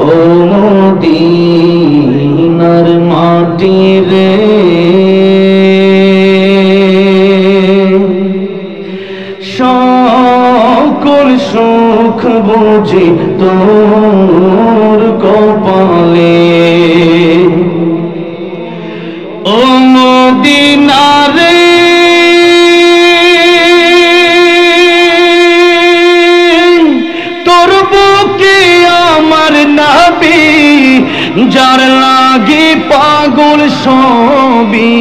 ও মদিনার মাটি রে, সকল সুখ বুঝি তোর কপালে। ও মদিনা রে, তোর বুকে আমার নবী, যার লাগি পাগল সবই,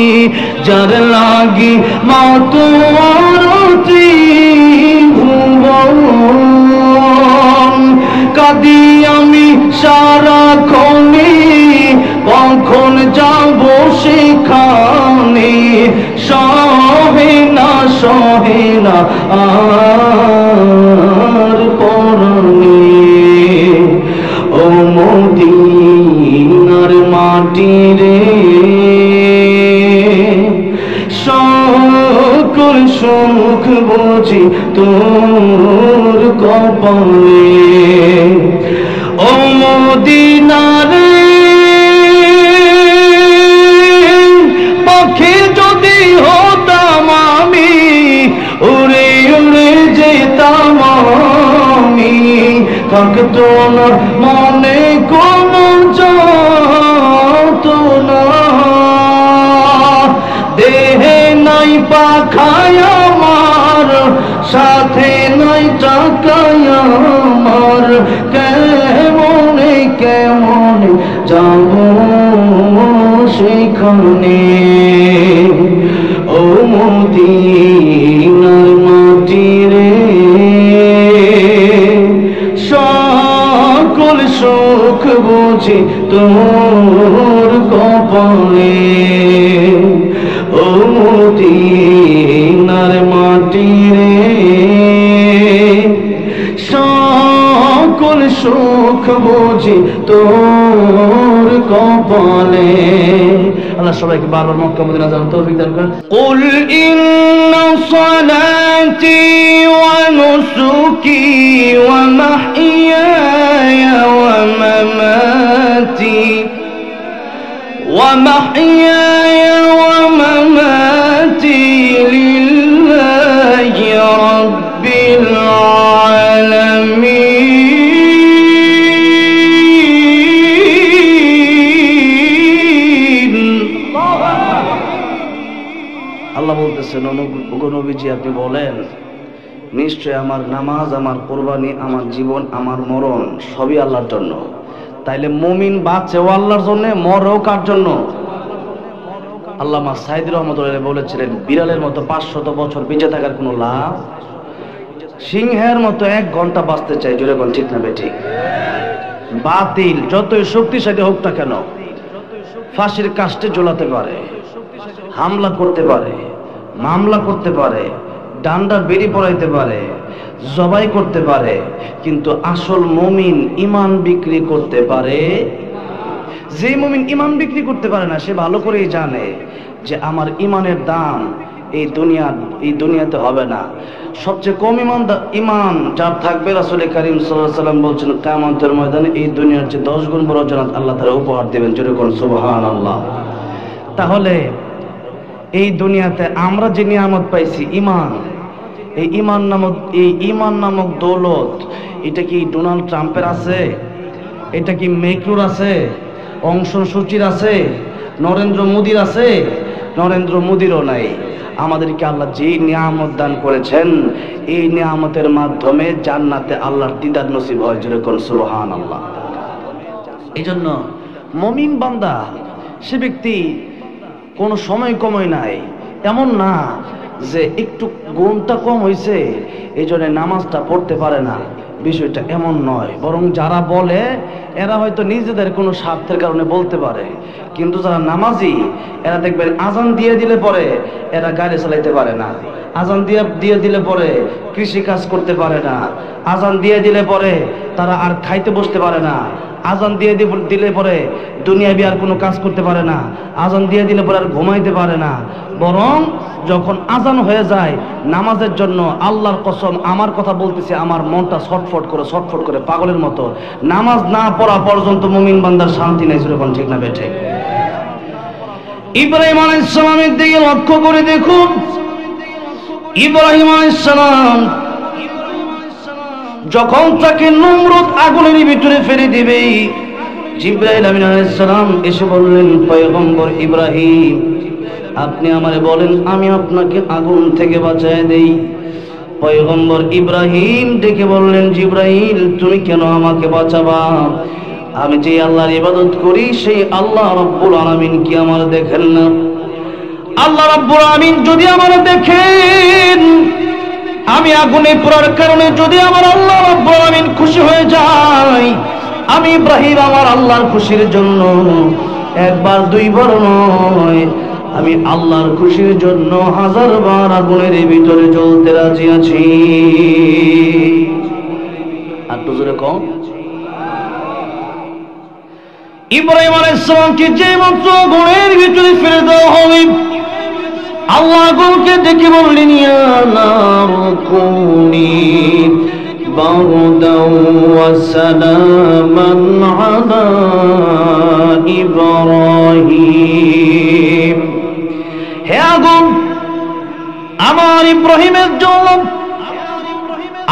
যার লাগি মাতোয়ার ত্রিভুবন। কাঁদি আমি সারাক্ষণে, কখন যাব সেখানে, সহে না আর পরনে। ও মদিনার মাটি রে, সকল সুখ বুঝি তোর কপালে। ও মদিনা রে, পাখি যদি হতাম আমি, উড়ে উড়ে যেতাম আমি, থাকতো না মনে কোনো যন্ত্রণা। দেহে নাই পাখায় আমার, সাথে নাই টাকায় আমার, কেমনে কেমনে যাব সেখানে। ও মদিনার মাটি রে, সকল সুখ বুঝি তোর কপালে। ও মদিনার মাটি রে, সকল সুখ বুঝি তোর কপালে। আল্লাহ সবাইকে বারবার মক্কা মদিনা যাওয়ার তৌফিক দান করেন। কুল ইন্না সালাতি ওয়া নুসুকি ওয়া মাহইয়ায়া ওয়া মামাতি ওয়া মামাতি লিল্লাহি রাব্বিল আলামিন। আল্লাহ বলতেছেন, নবীজি আপনি বলেন, নিশ্চয় আমার নামাজ, আমার কোরবানি, আমার জীবন, আমার মরণ সবই আল্লাহর জন্য। তাইলে মুমিন বাঁচেও আল্লাহর জন্য, মরেও কার জন্য? আল্লামা সাইদি রহমতুল্লাহ বলেছিলেন, বিড়ালের মতো 500 বছর বেঁচে থাকার কোনো লাভ, সিংহের মতো 1 ঘন্টা বাঁচতে চাই। জোরে কোন ঠিক না বেঠিক? বাতিল যতই শক্তিশালী হোক না কেন, ফাঁসির কাস্টে ঝোলাতে পারে, হামলা করতে পারে, মামলা করতে পারে, ডান্ডা বেরি পড়াইতে পারে, জবাই করতে পারে, কিন্তু আসল মুমিন ঈমান বিক্রি করতে পারে। যে মুমিন ঈমান বিক্রি করতে পারে না, সে ভালো করেই জানে যে আমার ঈমানের দাম এই দুনিয়াতে হবে না। সবচেয়ে কম ঈমান যার থাকবে, রাসূল কারীম সাল্লাল্লাহু আলাইহি ওয়াসাল্লাম বলছেন, কিয়ামতের ময়দানে এই দুনিয়ার চেয়ে 10 গুণ বড় জান্নাত আল্লাহ তাআলা উপহার দিবেন। জোরে কোন সুবহানাল্লাহ। তাহলে এই দুনিয়াতে আমরা যে নিয়ামত পাইছি ঈমান, এই ঈমান নামক দৌলত, এটা কি ডোনাল্ড ট্রাম্পের আছে? এটা কি মেক্রোর আছে? অংশন সূচির আছে? নরেন্দ্র মোদীর আছে? নরেন্দ্র মোদীরও নাই। আমাদেরকে আল্লাহ যে নিয়ামত দান করেছেন, এই নিয়ামতের মাধ্যমে জান্নাতে আল্লাহর দিদার নসিব হয়। যেরকম সুবহানাল্লাহ। এই জন্য মুমিন বান্দা সে ব্যক্তি কোনো সময় কমই নাই, এমন না যে একটু গুণটা কম হয়েছে এই জন্য নামাজটা পড়তে পারে না, বিষয়টা এমন নয়। বরং যারা বলে এরা হয়তো নিজেদের কোনো স্বার্থের কারণে বলতে পারে, কিন্তু যারা নামাজি এরা দেখবেন আজান দিয়ে দিলে পরে এরা গাড়ি চালাইতে পারে না, আজান দিয়ে দিলে পরে কৃষি কাজ করতে পারে না, আজান দিয়ে দিলে পরে তারা আর খাইতে বসতে পারে না, আজান দিয়ে দিলে পরে দুনিয়াবি আর কোনো কাজ করতে পারে না, আজান দিয়ে দিলে পরে আর ঘুমাইতে পারে না, বরং যখন আজান হয়ে যায় নামাজের জন্য, আল্লাহর কসম আমার কথা বলতেছি, আমার মনটা ছটফট করে পাগলের মতো। নামাজ না পড়া পর্যন্ত মুমিন বান্দার শান্তি নাই। যখন ঠিক না বেঠে? ইব্রাহিম আলাইহিস সালামের দিকে লক্ষ্য করে দেখুন। ইব্রাহিম আলাইহিস সালাম যখন তাকে নমরুদ আগুনের ভিতরে ফেলে দিবে, জিবরাইল আমিন আলাইহিস সালাম এসে বললেন, পয়গম্বর ইব্রাহিম আপনি আমারে বলেন, আমি আপনাকে আগুন থেকে বাঁচায় দেই। পয়গম্বর ইব্রাহিম ডেকে বললেন, জিবরাইল তুমি কেন আমাকে বাঁচাবা? আমি যে আল্লাহর ইবাদত করি সেই আল্লাহ রাব্বুল আলামিন কি আমার দেখেন না? আল্লাহ রাব্বুল আলামিন যদি আমার দেখেন, আমি আগুনে পড়ার কারণে যদি আমার আল্লাহ রাব্বুল আলামিন খুশি হয়ে যায়, আমি ইব্রাহিম আমার আল্লাহর খুশির জন্য একবার দুইবার নয়, আমি আল্লাহর খুশির জন্য 1000 বার আগুনের ভিতরে জ্বলতে রাজি আছি। আর তো জোরে কম। ইব্রাহিম আলাইহিস সালামকে যে মাত্র আগুনের ভিতরে ফেলে দেওয়া হবে, আল্লাহ আগুনকে ডেকে বললেন, ইয়া নারু কুনি বারদাও ওয়া সালামান আলা ইব্রাহিম। হে আগুন, আমার ইব্রাহিমের জন্য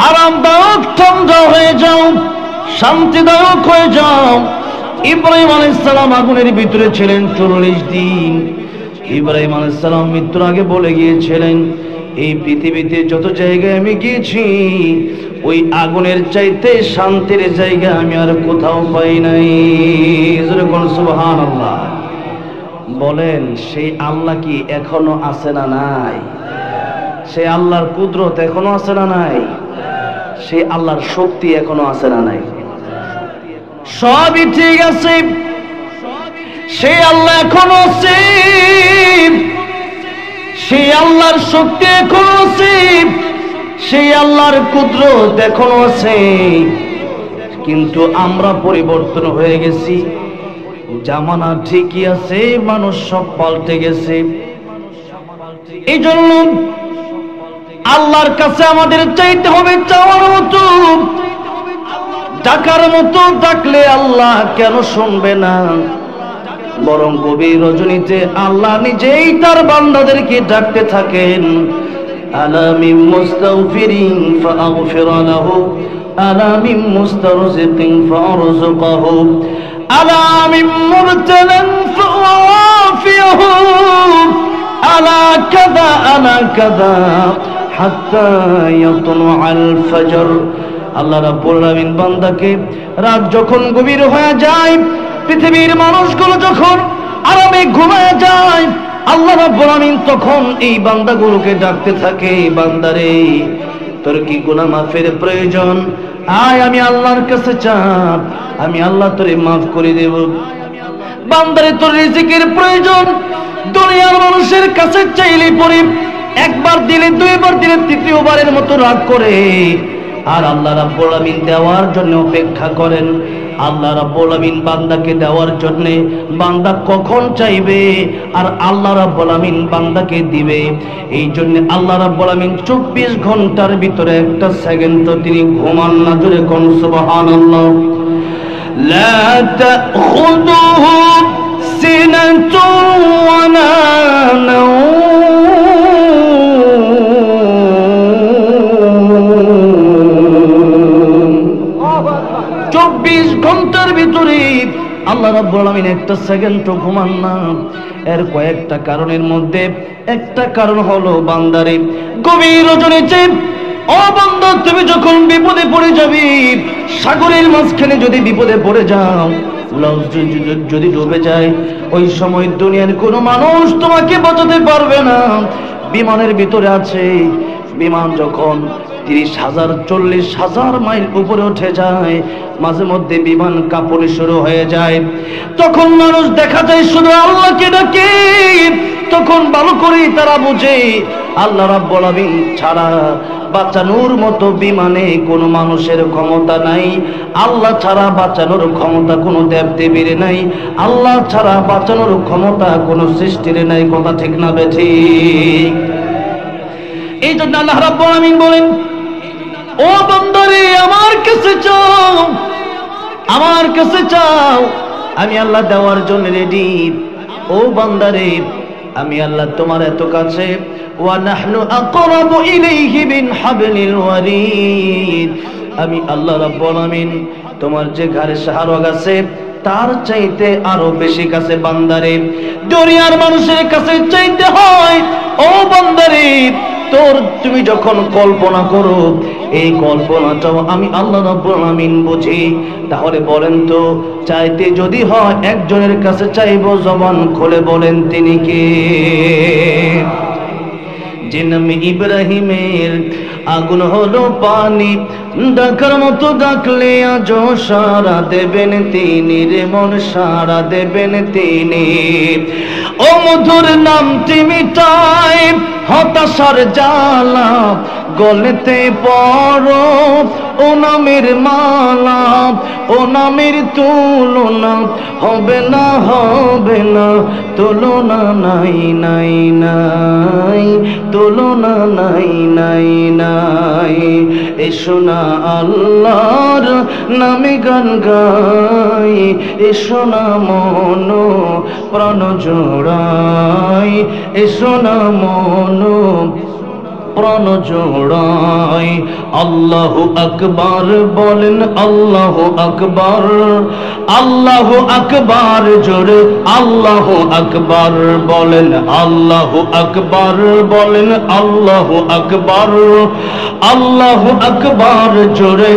আরামদায়ক ঠান্ডা হয়ে যাও, শান্তিদায়ক হয়ে যাও। ইব্রাহিম আলাইহিস সালাম আগুনের ভিতরে ছিলেন 40 দিন। ইব্রাহিম আলাইহিস সালাম মৃত্যুর আগে বলে গিয়েছিলেন, এই পৃথিবীতে যত জায়গায় আমি গিয়েছি ওই আগুনের চাইতে শান্তির জায়গা আমি আর কোথাও পাই নাই। সুবহানাল্লাহ। বলেন সেই আল্লাহ কি এখনো আছে না নাই? সেই আল্লাহর কুদরত এখনো আছে না নাই? সেই আল্লাহর শক্তি এখনো আছে না নাই? সবই ঠিক আছে, সেই আল্লাহ এখনো আছে, সেই আল্লাহর শক্তি এখনো আছে, সেই আল্লাহর কুদরত এখনো আছে। কিন্তু আমরা পরিবর্তন হয়ে গেছি। জামানা ঠিকই আছে, মানুষ সব পাল্টে গেছে। এই জন্য আল্লাহর কাছে আমাদের চাইতে হবে চাওয়ার মতো, ডাকার মতো। ডাকলে আল্লাহ কেন শুনবে না? বরং গভীর রজনীতে আল্লাহ নিজেই তার বান্দাদেরকে ডাকতে থাকেন, আলা মিন মুস্তাগফিরিন ফাগফির লাহু, আলা মিন মুস্তারজিকিন ফারযুকহু, আলা মিন মুবতালান ফাওয়াফিহু, আলা কাযা হাত্তা ইয়াতলুআল ফজর। আল্লাহ রাব্বুল আলামিন বান্দাকে রাত যখন গভীর হয়ে যায়, পৃথিবীর মানুষগুলো যখন আরামে ঘুমায় যায়, আল্লাহ রাব্বুল আলামিন তখন এই বান্দাগুলোকে ডাকতে থাকে, বান্দারে তোর কি গুনাহ মাফের প্রয়োজন? আয় আমি আল্লাহর কাছে চাপ, আমি আল্লাহ তোরে মাফ করে দেব। বান্দারে তোর রিজিকের প্রয়োজন, দুনিয়ার মানুষের কাছে চাইলে পরে একবার দিলে, দুইবার দিলে, তৃতীয়বারের মতো রাগ করে, আর আল্লাহ রাব্বুল আলামিন দেওয়ার জন্য অপেক্ষা করেন। আল্লাহ রাব্বুল আলামিন বান্দাকে দেওয়ার জন্য, বান্দা কখন চাইবে আর আল্লাহ রাব্বুল আলামিন বান্দাকে দিবে। এই জন্য আল্লাহ রাব্বুল আলামিন 24 ঘন্টার ভিতরে একটা সেকেন্ড তো তিনি ঘুমান না। জোরে কোন সুবহানাল্লাহ। লা তাখুযুহু সিনাতুন ওয়া লা নাওম, 24 ঘন্টার ভিতরে আল্লাহ রাব্বুল আলামিন একটা সেকেন্ডও ঘুমান না। এর কয়েকটা কারণের মধ্যে একটা কারণ হলো বান্দারে গভীর রজনীতে, ও বান্দা তুমি যখন বিপদে পড়ে যাবে, সাগরের মাঝখানে যদি বিপদে পড়ে যাও, যদি ডুবে যায়, ওই সময় দুনিয়ার কোনো মানুষ তোমাকে বাঁচাতে পারবে না। বিমানের ভিতরে আছে, বিমান যখন 30,000 40,000 মাইল উপরে উঠে যায়, মাঝে মধ্যে বিমান কাঁপতে শুরু হয়ে যায়, তখন মানুষ দেখা যায় শুধু আল্লাহকে ডাকে। তখন ভালো করে তারা বুঝে আল্লাহ রাব্বুল আলামিন ছাড়া বাঁচানোর মতো বিমানে কোনো মানুষের ক্ষমতা নাই, আল্লাহ ছাড়া বাঁচানোর ক্ষমতা কোনো দেবদেবীর নাই, আল্লাহ ছাড়া বাঁচানোর ক্ষমতা কোনো সৃষ্টির নাই। কথা ঠিক না বেঠিক? এই জন্য আল্লাহ রাব্বুল আলামিন বলেন, ও বান্দারে আমার কাছে চাও, আমার কাছে চাও, আমি আল্লাহ দেওয়ার জন্য রেডি। ও বান্দারে আমি আল্লাহ তোমার এত কাছে, ওয়া নাহনু আকরাবু ইলাইহি মিন হাবলিল ওয়ারিদ, আমি আল্লাহ রাব্বুল আমিন তোমার যে ঘাড়ে শাহরগ আছে তার চাইতে আরো বেশি কাছে বান্দারে। দুনিয়ার মানুষের কাছে চাইতে হয় ও বান্দারে, তোর তুমি যখন কল্পনা করো এই কল্পনাটাও আমি আল্লাহ রাব্বুল আমিন বুঝি। তাহলে বলেন তো, চাইতে যদি হয় একজনের কাছে চাইবো, জবান খুলে বলেন তিনি কে? যে নাম ইব্রাহিমের আগুন হলো পানি, ডাকার মতো ডাকলে আজ সারা দেবেন তিনি রে মন, সারা দেবেন তিনি। ও মধুর নামটি মিটাই হতাশার জ্বালা, গলেতে পড়ো ও নামের মালা, ও নামের তুলনা হবে না, হবে না, তুলনা নাই নাই নাই, তুলনা নাই নাই নাই। এসো না আল্লাহর নামে গান গাই, এসো না মন প্রাণ জোড়াই, এসো না মন প্রাণ জোড়াই। আল্লাহু আকবার বলেন, আল্লাহু আকবার, আল্লাহু আকবার জোরে আল্লাহু আকবার বলেন, আল্লাহু আকবার বলেন, আল্লাহু আকবার, আল্লাহু আকবার জোরে,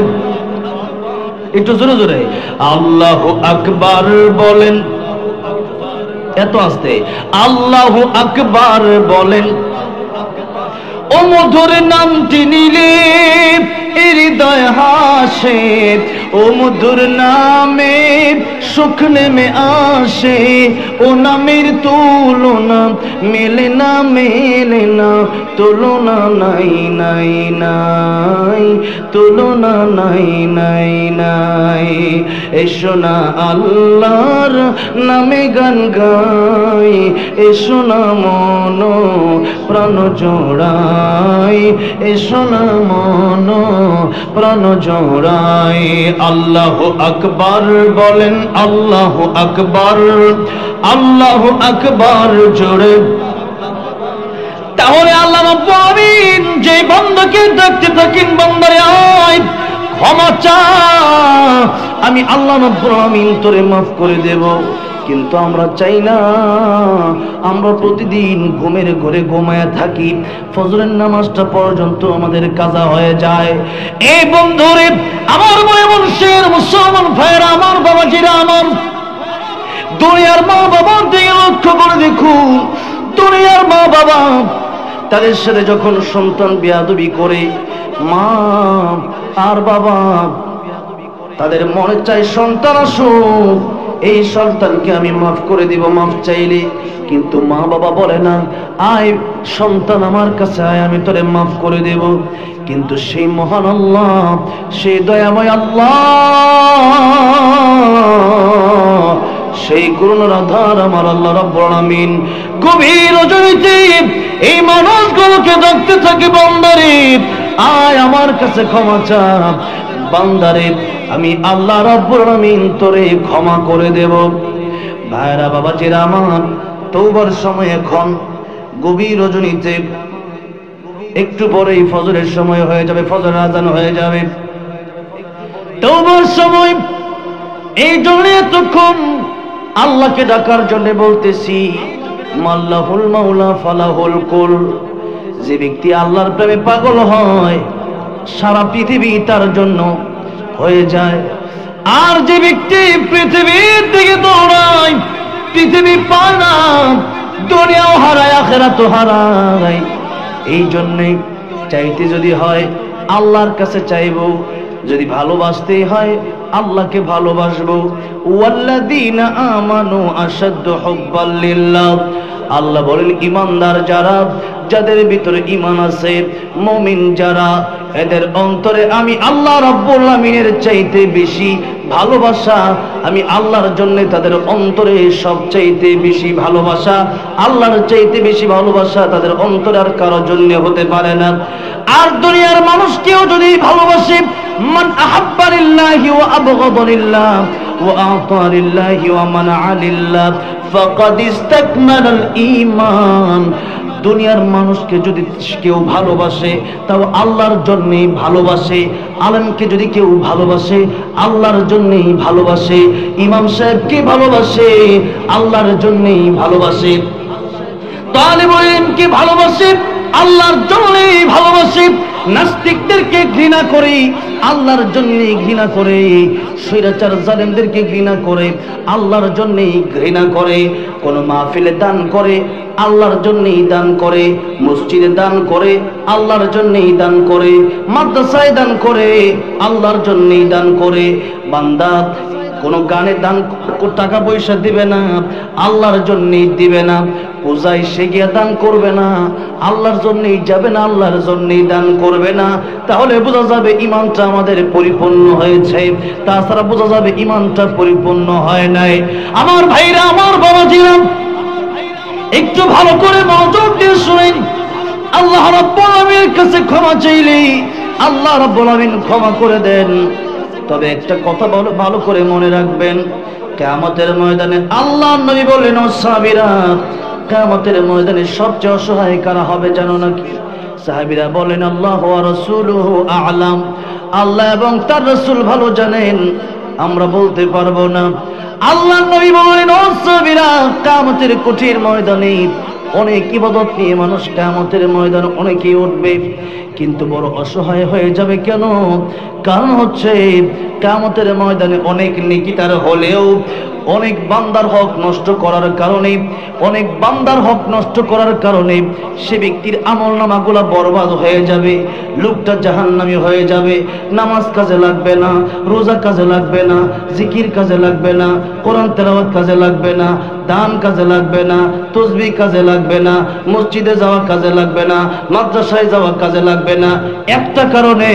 একটু জোরে জোরে আল্লাহু আকবার বলেন, এত আস্তে আল্লাহু আকবার বলেন। ও মধুর নামটি নিলে হৃদয় হাসে, ও মধুর নামে সুখ নেমে আসে, ও নামের তুলনা মেলে না, মেলে না, তুলনা নাই নাই নাই, তুলনা নাই নাই নাই। এসো না আল্লাহর নামে গান গাই, এসো না মন প্রাণ জোড়াই, এসো না মন প্রাণ জোড়াই। আল্লাহু আকবার বলেন, আল্লাহু আকবার, আল্লাহু আকবার জোরে। তাহলে আল্লাহ রাব্বুল আমিন যে বান্দাকে ডাকতে থাকেন, বান্দারে আয় ক্ষমা চা, আমি আল্লাহ রাব্বুল আমিন তোরে মাফ করে দেব। কিন্তু আমরা চাই না, আমরা প্রতিদিন ঘুমের ঘরে ঘুমায়া থাকি, ফজরের নামাজটা পর্যন্ত আমাদের কাজা হয়ে যায়। এই বন্ধুরে আমার মনে মানুষের মুসলমান ভাইয়েরা, আমার বাবাজিরা, আমার দুনিয়ার মা বাবার দিকে লক্ষ্য করে দেখুন। দুনিয়ার মা বাবা তাদের সাথে যখন সন্তান বেয়াদবি করে, মা আর বাবা তাদের মনে চায় সন্তান আসুক, এই সন্তানকে আমি মাফ করে দিব মাফ চাইলে। কিন্তু মা বাবা বলে না, আয় সন্তান আমার কাছে আয়, আমি তোরে মাফ করে দেব। কিন্তু সেই মহান আল্লাহ, সেই দয়াময় আল্লাহ, সেই করুণার আধার আমার আল্লাহ রাব্বুল আমিন গভীর রজনীতে এই মানুষগুলোকে ডাকতে থাকে, বান্দারে আয় আমার কাছে ক্ষমা চা, বান্দারে আমি আল্লাহ রাব্বুল আমিন তোরে ক্ষমা করে দেব। ভাইরা বাবাজিরা আমার, তওবার সময় এখন গভীর রজনীতে, একটু পরেই ফজরের সময় হয়ে যাবে, ফজরের আযান হয়ে যাবে। তওবার সময় এই জন্য এতক্ষণ আল্লাহকে ডাকার জন্য বলতেছি, মাল্লাহুল মাওলা ফালাহুল কুল। যে ব্যক্তি আল্লাহর প্রেমে পাগল হয়, সারা পৃথিবী তার জন্য হয়ে যায়। আর যে ব্যক্তি পৃথিবীর দিকে দৌড়ায়, পৃথিবী পায় না, দুনিয়াও হারায় আখিরাতও হারায়। এই জন্যই চাইতে যদি হয় আল্লাহর কাছে চাইবো, যদি ভালোবাসতেই হয় আল্লাহকে ভালোবাসবো। ওয়াল্লাযীনা আমানু আশাদ্দু হুব্বাল লিল্লাহ, আল্লাহ বলেন ইমানদার যারা যাদের ভিতরে ঈমান আছে, মুমিন যারা, এদের অন্তরে আমি আল্লাহ রাব্বুল আমিনের চাইতে বেশি ভালোবাসা, আমি আল্লাহর জন্য তাদের অন্তরে সবচাইতে বেশি ভালোবাসা, আল্লাহর চাইতে বেশি ভালোবাসা তাদের অন্তরে আর কারোর জন্য হতে পারে না। আর দুনিয়ার মানুষকেও যদি ভালোবাসে, মান আহাব্বা লিল্লাহি ওয়া আবগাদা লিল্লাহ ওয়া আ'তা লিল্লাহি ওয়া মানা'a লিল্লাহ ফাকাদ ইসতাকমালাল ঈমান। দুনিয়ার মানুষকে যদি কেউ ভালোবাসে তাও আল্লাহর জন্যই ভালোবাসে, আলেমকে যদি কেউ ভালোবাসে আল্লাহর জন্যই ভালোবাসে, ইমাম সাহেবকে ভালোবাসে আল্লাহর জন্যই ভালোবাসে, তালিবুল ইলমকে ভালোবাসে আল্লাহর জন্যই ভালোবাসে, নাস্তিকদেরকে ঘৃণা করে আল্লাহর জন্যই ঘৃণা করে, স্বৈরাচার জালেমদেরকে ঘৃণা করে আল্লাহর জন্যই ঘৃণা করে। কোন মাহফিলে দান করে আল্লাহর জন্যই দান করে, মসজিদে দান করে আল্লাহর জন্যই দান করে, মাদ্রাসায় দান করে আল্লাহর জন্যই দান করে। বান্দা কোন গানে দান টাকা পয়সা দিবে না, আল্লাহর জন্যই দিবে না, পূজায় সে গিয়ে দান করবে না, আল্লাহর জন্যই যাবে না, আল্লাহর জন্যই দান করবে না, তাহলে বোঝা যাবে ঈমানটা আমাদের পরিপূর্ণ হয়েছে, তাছাড়া বোঝা যাবে ঈমানটা পরিপূর্ণ হয় নাই। আমার ভাইরা, আমার বাবাজিরা, একটু ভালো করে মনোযোগ দিয়ে শুনেন। আল্লাহ রাব্বুল আলামিনের কাছে ক্ষমা চাইলে আল্লাহ রাব্বুল আলামিন ক্ষমা করে দেন। তবে একটা কথা ভালো করে মনে রাখবেন, কিয়ামতের ময়দানে আল্লাহর নবী বললেন, ও সাহাবীরা, কিয়ামতের ময়দানে সবচেয়ে অসহায় কারা হবে জানো নাকি? সাহাবীরা বলেন, আল্লাহু ওয়া রাসূলুহু আ'লাম, আল্লাহ এবং তার রাসূল ভালো জানেন, আমরা বলতে পারবো না। আল্লাহর নবী বলেন, ও সাহাবীরা, কিয়ামতের কঠিন ময়দানে অনেক ইবাদত নিয়ে মানুষ কিয়ামতের ময়দানে অনেকেই উঠবে, কিন্তু বড় অসহায় হয়ে যাবে। কেন? কারণ হচ্ছে কিয়ামতের ময়দানে অনেক নেকিদার হলেও অনেক বান্দার হক নষ্ট করার কারণে, অনেক বান্দার হক নষ্ট করার কারণে সে ব্যক্তির আমলনামাগুলো বরবাদ হয়ে যাবে, লোকটা জাহান্নামী হয়ে যাবে। নামাজ কাজে লাগবে না, রোজা কাজে লাগবে না, জিকির কাজে লাগবে না, কোরআন তেলাওয়াত কাজে লাগবে না, দান কাজে লাগবে না, তাসবিহ কাজে লাগবে না, মসজিদে যাওয়া কাজে লাগবে না, মাদ্রাসায় যাওয়া কাজে লাগবে না। একটা কারণে,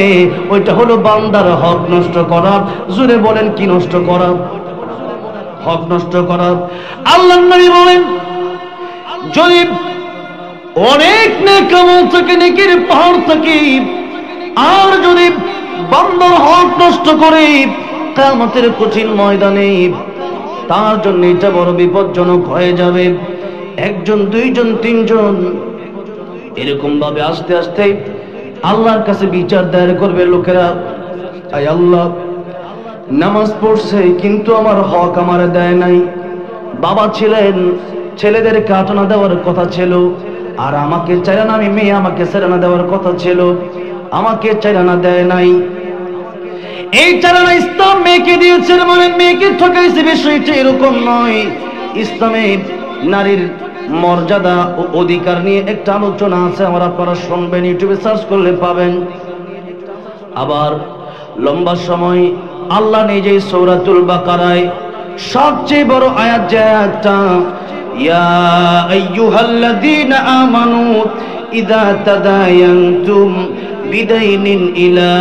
ওইটা হলো বান্দার হক নষ্ট করা। জোরে বলেন, কি নষ্ট করা? হক নষ্ট করা। আল্লাহর নবী বলেন, যদি অনেক নেক আমল থাকে, নেকির পাহাড় থাকে, আর যদি বান্দার হক নষ্ট করে কিয়ামতের কঠিন ময়দানে, তার জন্য এটা বড় বিপজ্জনক হয়ে যাবে। একজন, দুইজন, তিনজন এরকম ভাবে আস্তে আস্তে আল্লাহর কাছে বিচার দায়ের করবে লোকেরা। আয় আল্লাহ, নামাজ পড়ছে কিন্তু আমার হক আমারে দেয় নাই। বাবা ছিলেন, ছেলেদের কাটনা দেওয়ার কথা ছিল, আর আমাকে চাইরা না, আমি মেয়ে, আমাকে চাইরা দেওয়ার কথা ছিল, আমাকে চাইরা দেয় নাই। এই চালানা ইসলাম মেয়েকে দিয়েছে, মানে মেয়েকে ঠকাইছে, বিষয়টা এরকম নয়। ইসলামে নারীর মর্যাদা ও অধিকার নিয়ে একটা আলোচনা আছে, আমার আপনারা শুনবেন, ইউটিউবে সার্চ করলে পাবেন। আবার লম্বা সময় আল্লাহ নিজেই সূরাতুল বাকারায় সবচেয়ে বড় আয়াত, যে আয়াতটা, ইয়া আইয়ুহাল্লাযীনা আমানু ইযা তাদায়ানতুম বিদাইনিন ইলা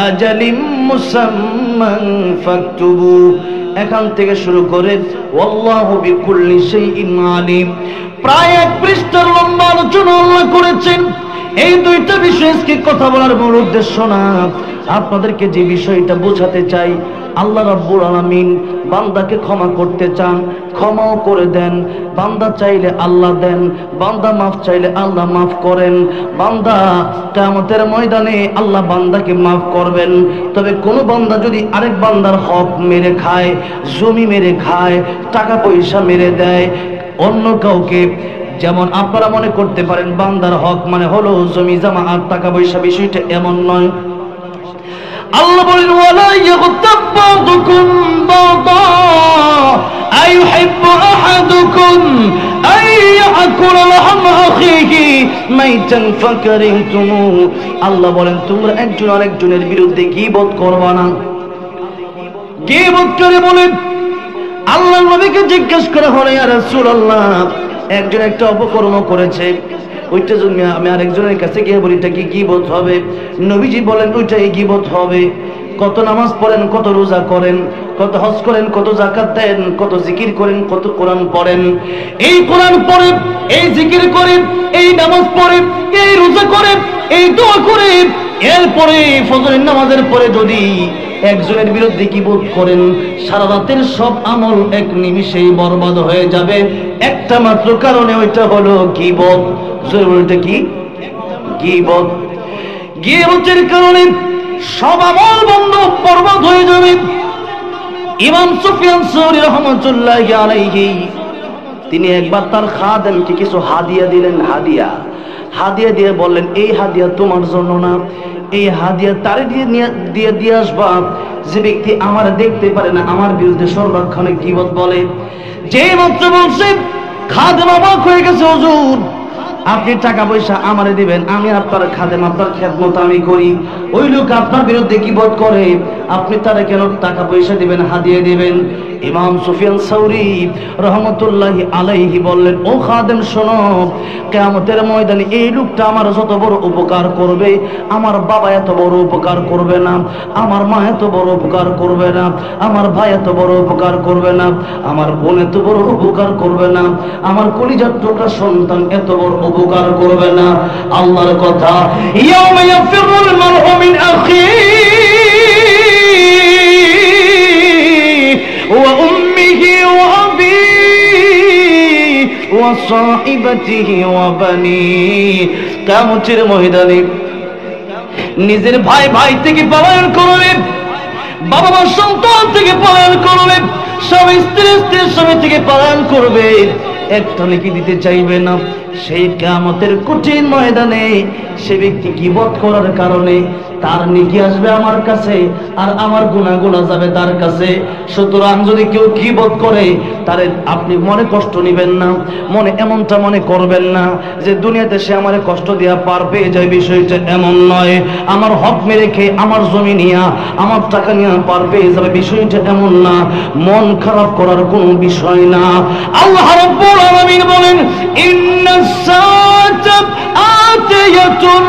আজালিম মুসাম্মান ফাকতুবু, এখান থেকে শুরু করে ওয়াল্লাহু বিকুল্লি শাইইন আলিম, প্রায় এক পৃষ্ঠার লম্বা আলোচনা আল্লাহ করেছেন। এই দুইটা বিষয় আজকে কথা বলার মূল উদ্দেশ্য না, আপনাদেরকে যে বিষয়টা বোঝাতে চাই, আল্লাহ রাব্বুল আলামিন বান্দাকে ক্ষমা করতে চান, ক্ষমাও করে দেন। বান্দা চাইলে আল্লাহ দেন, বান্দা মাফ চাইলে আল্লাহ মাফ করেন। বান্দা কিয়ামতের ময়দানে আল্লাহ বান্দাকে মাফ করবেন। তবে কোন বান্দা যদি আরেক বান্দার হক মেরে খায়, জমি মেরে খায়, টাকা পয়সা মেরে দেয় অন্য কাউকে, যেমন আপনারা মনে করতে পারেন বান্দার হক মানে হলো জমি জমা আর টাকা পয়সা, বিষয়টা এমন নয়। আল্লাহ বলেন, ওয়ালা ইয়াগতাব বা'দুকুম বা'দা আইয়ুহিব্বু আহাদুকুম আইয়াকুলা লাহমা আখিহি মাইতান ফাকারিহতুমু। আল্লাহ বলেন, তোমরা একজন আরেকজনের বিরুদ্ধে গীবত করবা না। গীবত করে বলেন, আল্লাহর নবীকে জিজ্ঞেস করা হলো, ইয়া রাসূলুল্লাহ, একজন একটা অপকর্ম করেছে, ওইটা যদি আমি আরেকজনের কাছে গিয়ে বলি এটা কি গীবত হবে? নবীজি বলেন ওইটাই গীবত হবে। কত নামাজ পড়েন, কত রোজা করেন, কত হজ করেন, কত যাকাত দেন, কত জিকির করেন, কত কোরআন পড়েন, এই কোরআন পড়ে, এই জিকির করে, এই নামাজ পড়ে, এই রোজা করে, এই দোয়া করে, এরপরে ফজরের নামাজের পরে যদি একজনের বিরুদ্ধে গীবত করেন, সারা রাতের সব আমল এক নিমিষেই বরবাদ হয়ে যাবে, একটা মাত্র কারণে, ওইটা হলো গীবত। ওইটা কি? গীবত। গীবতের কারণে সব আমল বন্ধ, বরবাদ হয়ে যাবে। ইমাম সুফিয়ান সৌরি রাহমাতুল্লাহি আলাইহি তিনি একবার তার খাদেমকে কিছু হাদিয়া দিলেন। হাদিয়া দিয়ে বললেন, এই হাদিয়া তোমার জন্য না, এই হাদিয়া তারে দিয়ে আসবা যে ব্যক্তি আমার দেখতে পারে না, আমার বিরুদ্ধে সর্বক্ষণে গীবত বলে। যে মাত্র বলছে, খাদেম অবাক হয়ে গেছে, হুজুর আপনি টাকা পয়সা আমারে দিবেন, আমি আপনার খাদেম, আপনার খেদমত আমি করি, ওই লোক আপনার বিরুদ্ধে গীবত করে, আপনি তারা কেন টাকা পয়সা দিবেন, হাদিয়া দিবেন? ইমাম সুফিয়ান সৌরি রহমতুল্লাহি আলাইহি বললেন, ও খাদেম শোনো, কিয়ামতের ময়দানে এই লোকটা আমার যত বড় উপকার করবে, আমার বাবা এত বড় উপকার করবে না, আমার মা এত বড় উপকার করবে না, আমার ভাই এত বড় উপকার করবে না, আমার বোন এত বড় উপকার করবে না, আমার কলিজার টুকরা সন্তান এত বড় উপকার করবে না। আল্লাহর কথা, ইয়াউমা ইয়াফিরুল মারউ মিন আখিহি ওয়া উম্মিহি ওয়া আবিহি ওয়া সাহিবাতিহি ওয়া বানিহি। কিয়ামতের ময়দানে নিজের ভাই থেকে পলায়ন করবে, বাবা মা সন্তান থেকে পলায়ন করবে, স্বামী স্ত্রী থেকে পলায়ন করবে, একটা নেকি দিতে চাইবে না। সেই কিয়ামতের কঠিন ময়দানে সে ব্যক্তি গীবত করার কারণে তার নেকি আসবে আমার কাছে, আর আমার গুনাহগুলো যাবে তার কাছে। সুতরাং যদি কেউ গীবত করে, তারে আপনি মনে কষ্ট নেবেন না, মনে এমনটা মনে করবেন না যে দুনিয়াতে সে আমারে কষ্ট দেওয়া পার পেয়ে যায়, বিষয়টা এমন নয়। আমার হক মেরে খেয়ে, আমার জমি নিয়া, আমার টাকা নিয়ে পার পেয়ে যাবে, বিষয়টা এমন না। মন খারাপ করার কোনো বিষয় না। আল্লাহ রাব্বুল আলামিন বলেন, ইন্নাস সাআতা আতিয়াতুন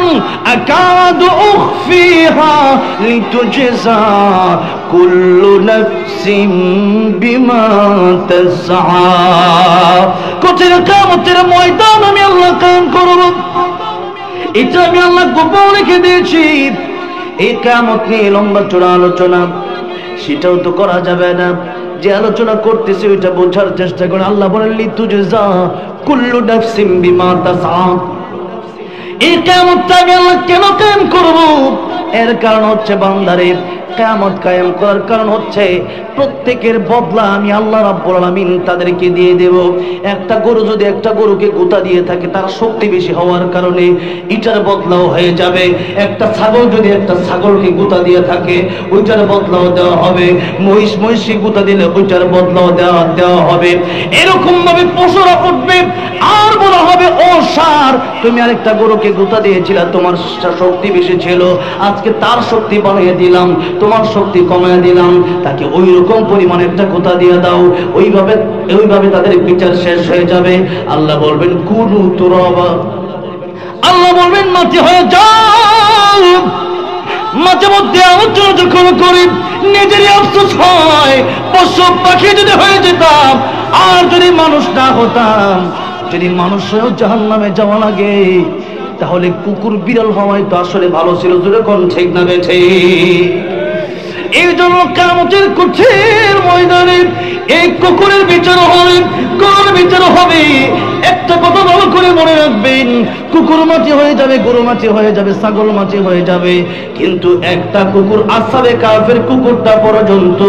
আকাদু উখফিহা লিতুজজা কুল্লু নাফসিন বিমা তাসআ। কঠিন কিয়ামতের ময়দান আমি আল্লাহ কায়েম করব, এটা আমি আল্লাহ গোপন রেখে দিয়েছি। এই কিয়ামত নিয়ে লম্বা চড়া আলোচনা, সেটাও তো করা যাবে না। যে আলোচনা করতেছি ওইটা বোঝার চেষ্টা করে। আল্লাহ বলেন, লিতুজজা কুল্লু নাফসিন বিমা তাসআ। এই কিয়ামতটা আমি আল্লাহ কেন কায়েম করব? এর কারণ হচ্ছে, বান্দারে কিয়ামত কায়েম করার কারণ হচ্ছে প্রত্যেকের বদলা আমি আল্লাহ রাব্বুল আলামিন তাদেরকে দিয়ে দেব। একটা গরু যদি একটা গরুকে গুতা দিয়ে থাকে, তার শক্তি বেশি হওয়ার কারণে এটার বদলাও হয়ে যাবে। একটা ছাগল যদি একটা ছাগলকে গুতা দিয়ে থাকে, ওইটার বদলাও দেওয়া হবে। মহিষকে গুতা দিলে ওইটার বদলাও দেওয়া হবে। এরকম ভাবে পশুরা উঠবে, আর বলা হবে, ও ষাঁড়, তুমি আরেকটা গরুকে গুতা দিয়েছিলে, তোমার শক্তি বেশি ছিল, আজকে তার শক্তি বানিয়ে দিলাম, তোমার শক্তি কমিয়ে দিলাম, তাকে ওই রকম পরিমাণ একটা গুতা দিয়ে দাও। ওইভাবে তাদের বিচার শেষ হয়ে যাবে। আল্লাহ বলবেন, কুনু তুরাবা, আল্লাহ বলবেন মাটি হয়ে যাও। মাঝে মধ্যে আলোচনা যখন করি, নিজেরই আফসোস হয়, পশু পাখি যদি হয়ে যেতাম, আর যদি মানুষ না হতাম, যদি মানুষ হয়েও জাহান্নামে যাওয়া লাগে, তাহলে কুকুর বিড়াল হওয়াই তো আসলে ভালো ছিল। জোরে কোন ঠিক না বেঠে? এই জন্য কিয়ামতের কঠিন ময়দানে এই কুকুরের বিচার হবে, গরুর বিচার হবে। একটা কথা ভালো করে মনে রাখবেন, কুকুর মাটি হয়ে যাবে, গরু মাটি হয়ে যাবে, ছাগল মাটি হয়ে যাবে, কিন্তু একটা কুকুর, আসহাবে কাফের কুকুরটা পর্যন্ত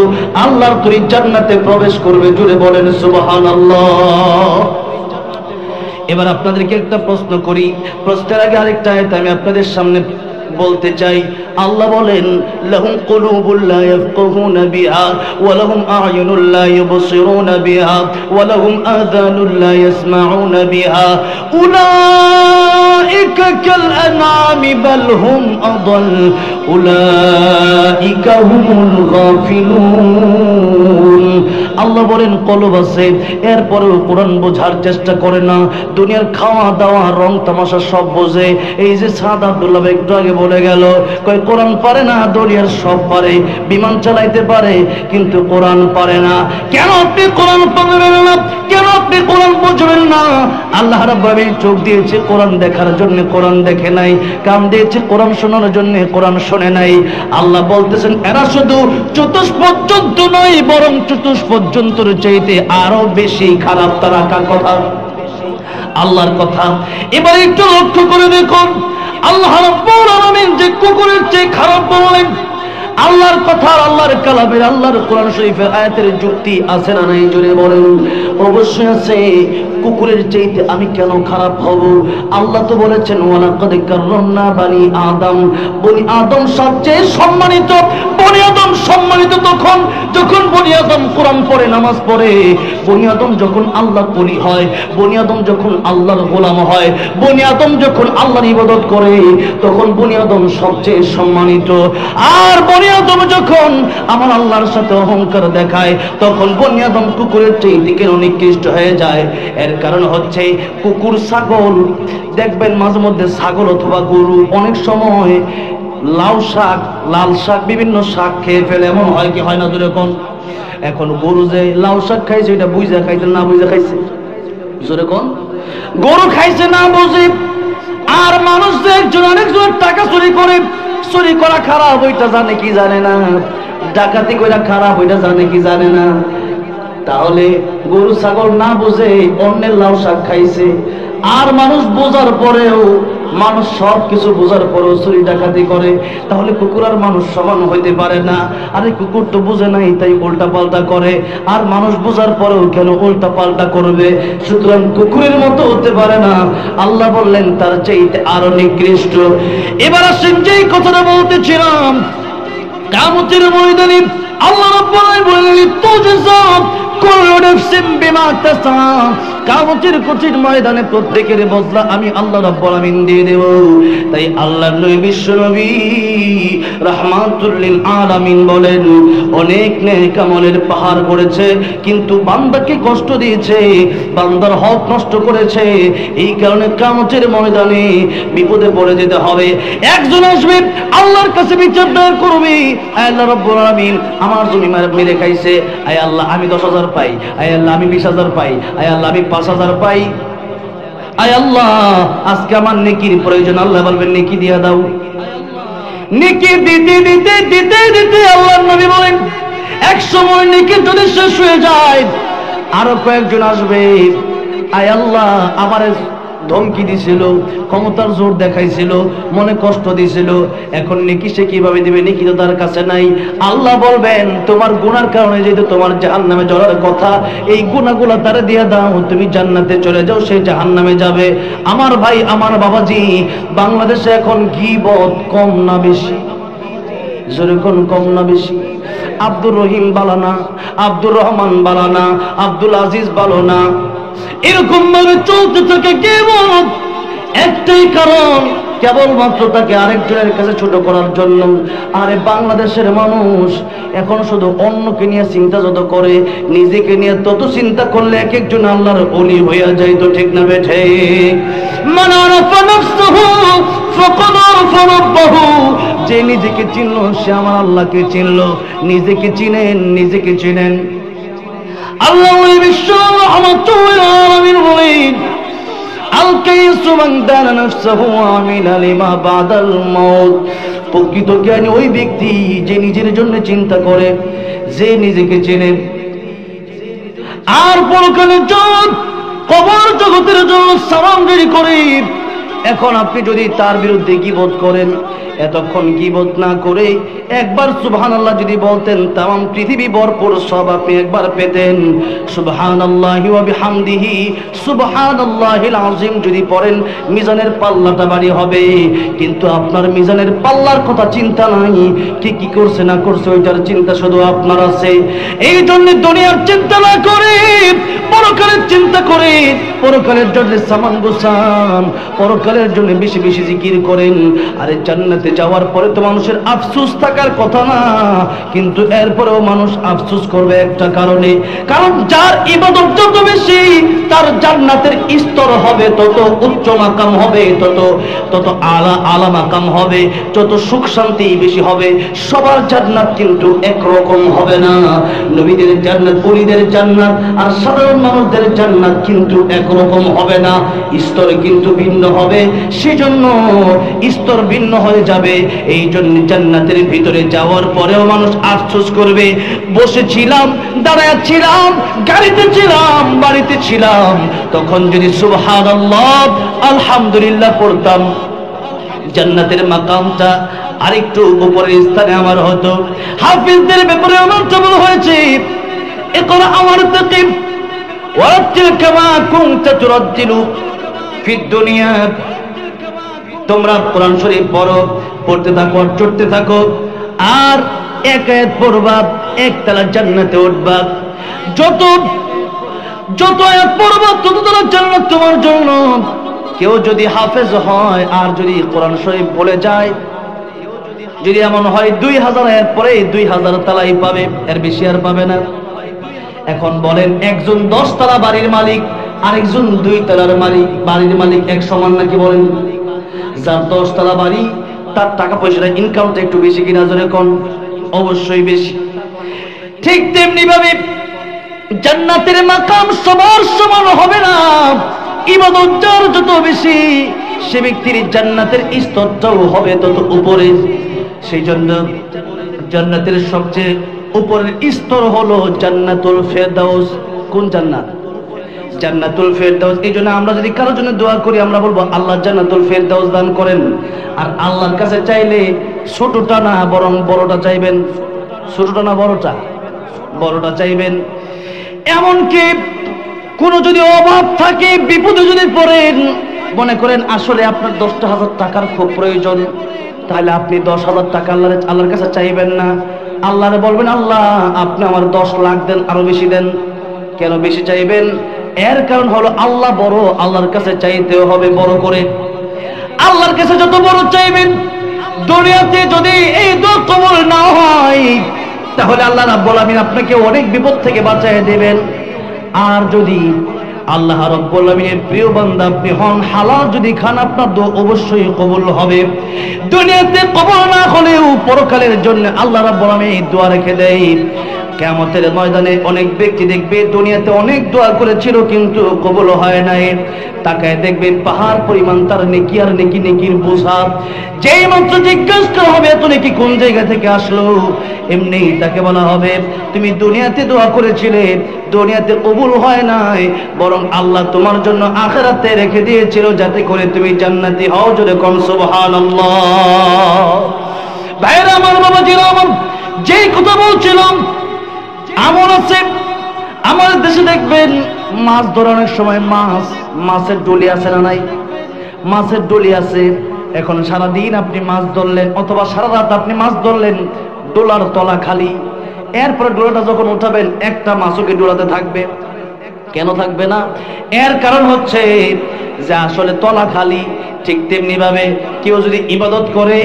আল্লাহর তৈরি জান্নাতে প্রবেশ করবে। জুড়ে বলেন সুবহানাল্লাহ। এবার আপনাদেরকে একটা প্রশ্ন করি, প্রশ্নের আগে আরেকটা আয়াত আমি আপনাদের সামনে বলতে চাই। আল্লাহ বলেন, লাহুম কুলুবুল লা ইয়াফকাহুনা বিহা ওয়া লাহুম আ'য়ুনুল লা ইউবসিরুনা বিহা ওয়া লাহুম আযানুল লা ইয়াসমাউনা বিহা উলাইকা কাল আনআমি বাল হুম আদাল উলাইকা হুমুল গাফিলুন। আল্লাহ বলেন কলব আছে, এরপরেও কোরআন বোঝার চেষ্টা করে না। দুনিয়ার খাওয়া দাওয়া রং তামাশা সব বোঝে। এই যে সাদ আব্দুল্লাহ একটু আগে বলে গেল, কয় কোরআন পারে না, দুনিয়ার সব পারে, বিমান চালাইতে পারে কিন্তু কোরআন পারে না। কেন আপনি কোরআন পারবেন না? কেন আপনি কোরআন বুঝবেন না? আল্লাহ রাব্বুল আলামিন চোখ দিয়েছে কোরআন দেখার জন্য, কোরআন দেখে নাই। কান দিয়েছে কোরআন শোনার জন্য, কোরআন শোনে নাই। আল্লাহ বলতেছেন এরা শুধু চতুষ্পদ জন্তু নয়, বরং চতুষ্পদ জন্তুর চাইতে আরো বেশি খারাপ। তারা কার কথা? আল্লাহর কথা। এবার একটু লক্ষ্য করে দেখুন, আল্লাহ রাব্বুল আলামিন যে কুকুরের চেয়ে খারাপ বললেন, আল্লাহর কথা, আল্লাহর কালামের, আল্লাহর কোরআন শরীফের আয়াতের যুক্তি আছে না নাই? জোরে বলেন। অবশ্যই আছে। কুকুরের চাইতে আমি কেন খারাপ হব? আল্লাহ তো বলেছেন ওয়ালাকাদ কাররামনা বানি আদম, বনি আদম সবচেয়ে সম্মানিত। বনি আদম সম্মানিত তখন যখন বনি আদম কোরআন পড়ে, নামাজ পড়ে। বনি আদম যখন আল্লাহর ওলি হয়, বনি আদম যখন আল্লাহর গোলাম হয়, বনি আদম যখন আল্লাহর ইবাদত করে, তখন বনি আদম সবচেয়ে সম্মানিত। আর বনি আদম যখন আমার আল্লাহর সাথে অহংকার দেখায়, তখন বনি আদম কুকুরের চাইতে কেন নিকৃষ্ট হয়ে যায়? এর কারণ হচ্ছে কুকুর, ছাগল দেখবেন মাঝে মধ্যে ছাগল অথবা গরু অনেক সময় লাউ শাক, লাল শাক, বিভিন্ন শাক খেয়ে ফেলে। এমন হয় কি হয় না? যেরকম এখন গরু যে লাউ শাক খাইছে, এটা বুঝা খাইছে না বুঝা খাইছে? যেরকম গরু খাইছে না বুঝে। আর মানুষ যে একজন আরেকজনের টাকা চুরি করে, চুরি করা খারাপ ওইটা জানে কি জানে না? ডাকাতি কইরা খারাপ ওইটা জানে কি জানে না? তাহলে গরু ছাগল না বুঝে অন্যের লাউ শাক খাইছে। আর মানুষ বোঝার পরেও, মানুষ সব কিছু বোঝার পরেও চুরি ডাকাতি করে। তাহলে কুকুর আর মানুষ সমান হইতে পারে না। আরে কুকুর তো বুঝে নাই, তাই উল্টা পাল্টা করে। আর মানুষ বোঝার পরেও কেন উল্টা পাল্টা করবে? সুতরাং কুকুরের মতো হতে পারে না। আল্লাহ বললেন তার চাইতে আরো নিকৃষ্ট। এবার আসেন যেই কথাটা বলতেছিলাম, কিয়ামতের ময়দানে আল্লাহ রাব্বুল আলামিন বললেন তুজজা কুল্লু নাফসিন বিমা তাসআ। কিয়ামতের কঠিন ময়দানে প্রত্যেকের বদলা আমি আল্লাহ রাব্বুল আলামিন দিয়ে দেব। তাই আল্লাহর নবী বিশ্ব নবী রাহমাতুল লিল আলামিন বলেন, অনেক নেক আমলের পাহাড় করেছে কিন্তু বান্দাকে কষ্ট দিয়েছে, বান্দার হক নষ্ট করেছে। এই কারণে কিয়ামতের ময়দানে বিপদে পড়ে যেতে হবে। একজন আসবে আল্লাহর কাছে বিচার দায়ের করবে, আল্লাহ রাব্বুল আলামিন আমার জমি মেরে খাইছে, আয় আল্লাহ আমি 10,000 পাই, আয় আল্লাহ আমি 20,000 পাই, আয় আল্লাহ আমি 5,000 পাই, আয় আল্লাহ আজকে আমার নেকির প্রয়োজন। আল্লাহ বলবেন নেকি দিয়া দাও। নেকি দিতে দিতে দিতে দিতে আল্লাহর নবী বলেন এক সময় নেকি যদি শেষ হয়ে যায়, আরো কয়েকজন আসবে, আয় আল্লাহ আমার ধমকি দিছিল, ক্ষমতার জোর দেখাইছিল, মনে কষ্ট দিছিল, এখন নেকি সে কিভাবে দিবে? নেকি তো তার কাছে নাই। আল্লাহ বলবেন তোমার গুনার কারণে যেহেতু তোমার জাহান্নামে যাওয়ার কথা, এই গুনাহগুলো তারে দিয়ে দাও, তুমি জান্নাতে চলে যাও, সে জাহান্নামে যাবে। আমার ভাই, আমার বাবাজি, বাংলাদেশে এখন গীবত কম না বেশি? যেরকম কম না বেশি? আব্দুর রহিম বালানা, আব্দুর রহমান বালানা, আব্দুল আজিজ বালানা, এরকম ভাবে চলতে থাকে। কেবল একটাই কারণ, কেবলমাত্র তাকে আরেকজনের কাছে ছোট করার জন্য। আরে বাংলাদেশের মানুষ এখন শুধু অন্যকে নিয়ে চিন্তা যত করে, নিজেকে নিয়ে তত চিন্তা করলে এক একজন আল্লাহর ওলি হইয়া যায়। তো ঠিক না বেঠে? মান আরাফা নাফসাহু ফাকাদ আরাফা রাব্বাহু। যে নিজেকে চিনলো সে আমার আল্লাহকে চিনলো। নিজেকে চিনেন, নিজেকে চিনেন। আল্লাহ বিশ্ব রাহমাতুল লিল আলামিন বলেন আল কাইসু মান দানা নাফসাহু আমিলা লিমা বাদাল মাউত। প্রকৃত জ্ঞানী ওই ব্যক্তি যে নিজের জন্য চিন্তা করে, যে নিজেকে চেনে, আর পরকালের জগৎ, কবর জগতের জন্য সালাম রেডি করে। এখন আপনি যদি তার বিরুদ্ধে গীবত করেন, এতক্ষণ গীবত না করে একবার সুবহানাল্লাহ যদি বলতেন, তাম পৃথিবী ভরপুর সব আপনি একবার পেতেন। সুবহানাল্লাহি ওয়া বিহামদিহি সুবহানাল্লাহিল আযীম যদি পড়েন, মিজানের পাল্লাটা ভারী হবে। কিন্তু আপনার মিজানের পাল্লার কথা চিন্তা নাই, কে কি করছে না করছে ওইটার চিন্তা শুধু আপনার আছে। এই জন্য দুনিয়ার চিন্তা না করে পরকালের চিন্তা করে, পরকালের জন্য সামান গোছান, পরকালের জন্য বেশি বেশি জিকির করেন। আরে জান্নাতে যাওয়ার পরে তো মানুষের আফসোস থাকার কথা না, কিন্তু এরপরেও মানুষ আফসোস করবে একটা কারণে, কারণ যার ইবাদত যত বেশি তার জান্নাতের স্তর হবে তত উচ্চ মাকাম হবে, তত আলা মাকাম হবে, যত সুখ শান্তি বেশি হবে। সবার জান্নাত কিন্তু একরকম হবে না। নবীদের জান্নাত, ওলিদের জান্নাত আর সাধারণ মানুষদের জান্নাত কিন্তু একরকম হবে না, স্তর কিন্তু ভিন্ন হবে। সেজন্য স্তর ভিন্ন হয়ে যাবে। এই জন্য জান্নাতের ভিতরে যাওয়ার পরেও মানুষ আফসোস করবে, বসেছিলাম, দাঁড়াচ্ছিলাম, গাড়িতে ছিলাম, বাড়িতে ছিলাম, তখন যদি সুবহানাল্লাহ আলহামদুলিল্লাহ পড়তাম, জান্নাতের মাকামটা আরেকটু উপরের স্থানে আমার হতো। হাফিজদের ব্যাপারে আমার বলা হয়েছে, ইকরা ওয়ারতাকিব ওয়ারাত্তিল কামা কুনতা তুরাত্তিলু ফিদ দুনিয়া। তোমরা কোরআন শরীফ পড়ো, পড়তে থাকো, চড়তে থাকো, আর এক আয়াত পড়বা, একতলা জান্নাতে উঠবা। যত আয়াত পড়বা তত তলা জান্নাত তোমার জন্য। কেউ যদি হাফেজ হয় আর যদি কোরআন শরীফ বলে যায়, যদি এমন হয় 2000 আয়াত পরে 2000 তালাই পাবে, এর বেশি আর পাবে না। এখন বলেন, একজন 10 তলা বাড়ির মালিক আর একজন 2 তলার মালিক, বাড়ির মালিক এক সমান নাকি? বলেন, যার 10 তলা বাড়ি তার টাকা পয়সাটা ইনকামটা একটু বেশি কিনা? জোরে কোন? অবশ্যই বেশি। ঠিক তেমনি ভাবে জান্নাতের মাকাম সবার সমান হবে না। ইবাদত যার যত বেশি, সে ব্যক্তির জান্নাতের স্তরটাও হবে তত উপরে। সেই জন্য জান্নাতের সবচেয়ে উপরের স্তর হলো জান্নাতুল ফেরদাউস। কোন জান্নাত? জান্নাতুল ফেরদাউস। এই জন্য আমরা যদি কারোর জন্য দোয়া করি, আমরা বলবো আল্লাহ জান্নাতুল ফেরদাউস দান করেন। আর আল্লাহর কাছে চাইলে ছোটটা না, বরং বড়টা চাইবেন। ছোটটা না বড়টা? বড়টা চাইবেন। এমনকি কোন যদি অভাব থাকে, বিপদে যদি পড়েন, মনে করেন আসলে আপনার 10,000 টাকার খুব প্রয়োজন, তাহলে আপনি 10,000 টাকা আল্লাহর কাছে চাইবেন না, আল্লাহরে বলবেন, আল্লাহ আপনি আমার 10 লাখ দেন, আরো বেশি দেন। কেন বেশি চাইবেন? এর কারণ হলো আল্লাহ বড়, আল্লাহর কাছে চাইতেও হবে বড় করে। আল্লাহর কাছে যত বড় চাইবেন, দুনিয়াতে যদি এই দোয়া কবুল না হয়, তাহলে আল্লাহ রাব্বুল আমিন আপনাকে অনেক বিপদ থেকে বাঁচিয়ে দেবেন। আর যদি আল্লাহ রাব্বুল আমিনের প্রিয় বান্দা আপনি হন, হালাল যদি খান, আপনার দোয়া অবশ্যই কবুল হবে। দুনিয়াতে কবুল না হলেও পরকালের জন্য আল্লাহ রাব্বুল আমিন দোয়া রেখে দেয়। কিয়ামতের ময়দানে অনেক ব্যক্তি দেখবে দুনিয়াতে অনেক দোয়া করেছিল কিন্তু কবুল হয় নাই। তাকায় দেখবে পাহাড় পরিমাণ তার নেকি আর নেকির বোঝা। যেই মাত্র জিজ্ঞাসা করা হবে এত নেকি কোন জায়গা থেকে আসলো, এমনি তাকে বলা হবে তুমি দুনিয়াতে দোয়া করেছিলে, দুনিয়াতে কবুল হয় নাই, বরং আল্লাহ তোমার জন্য আখিরাতে রেখে দিয়েছিল যাতে করে তুমি জান্নাতি হও। জোরে কোন সুবহানাল্লাহ। ভাইরা আমার, বাবাজিরা আমার, যেই কথা বলছিলাম, আমল আছে। আমাদের দেশে দেখবেন মাছ ধরানোর সময় মাছের ডলি আছে না নাই? মাছের ডলি আছে। এখন সারাদিন আপনি মাছ ধরলেন অথবা সারা রাত আপনি মাছ ধরলেন, ডোলার তলা খালি। এরপরে ডোলাটা যখন উঠাবেন একটা মাছও কি ডোলাতে থাকবে? কেন থাকবে না? এর কারণ হচ্ছে যে আসলে তলা খালি। ঠিক তেমনি ভাবে কেউ যদি ইবাদত করে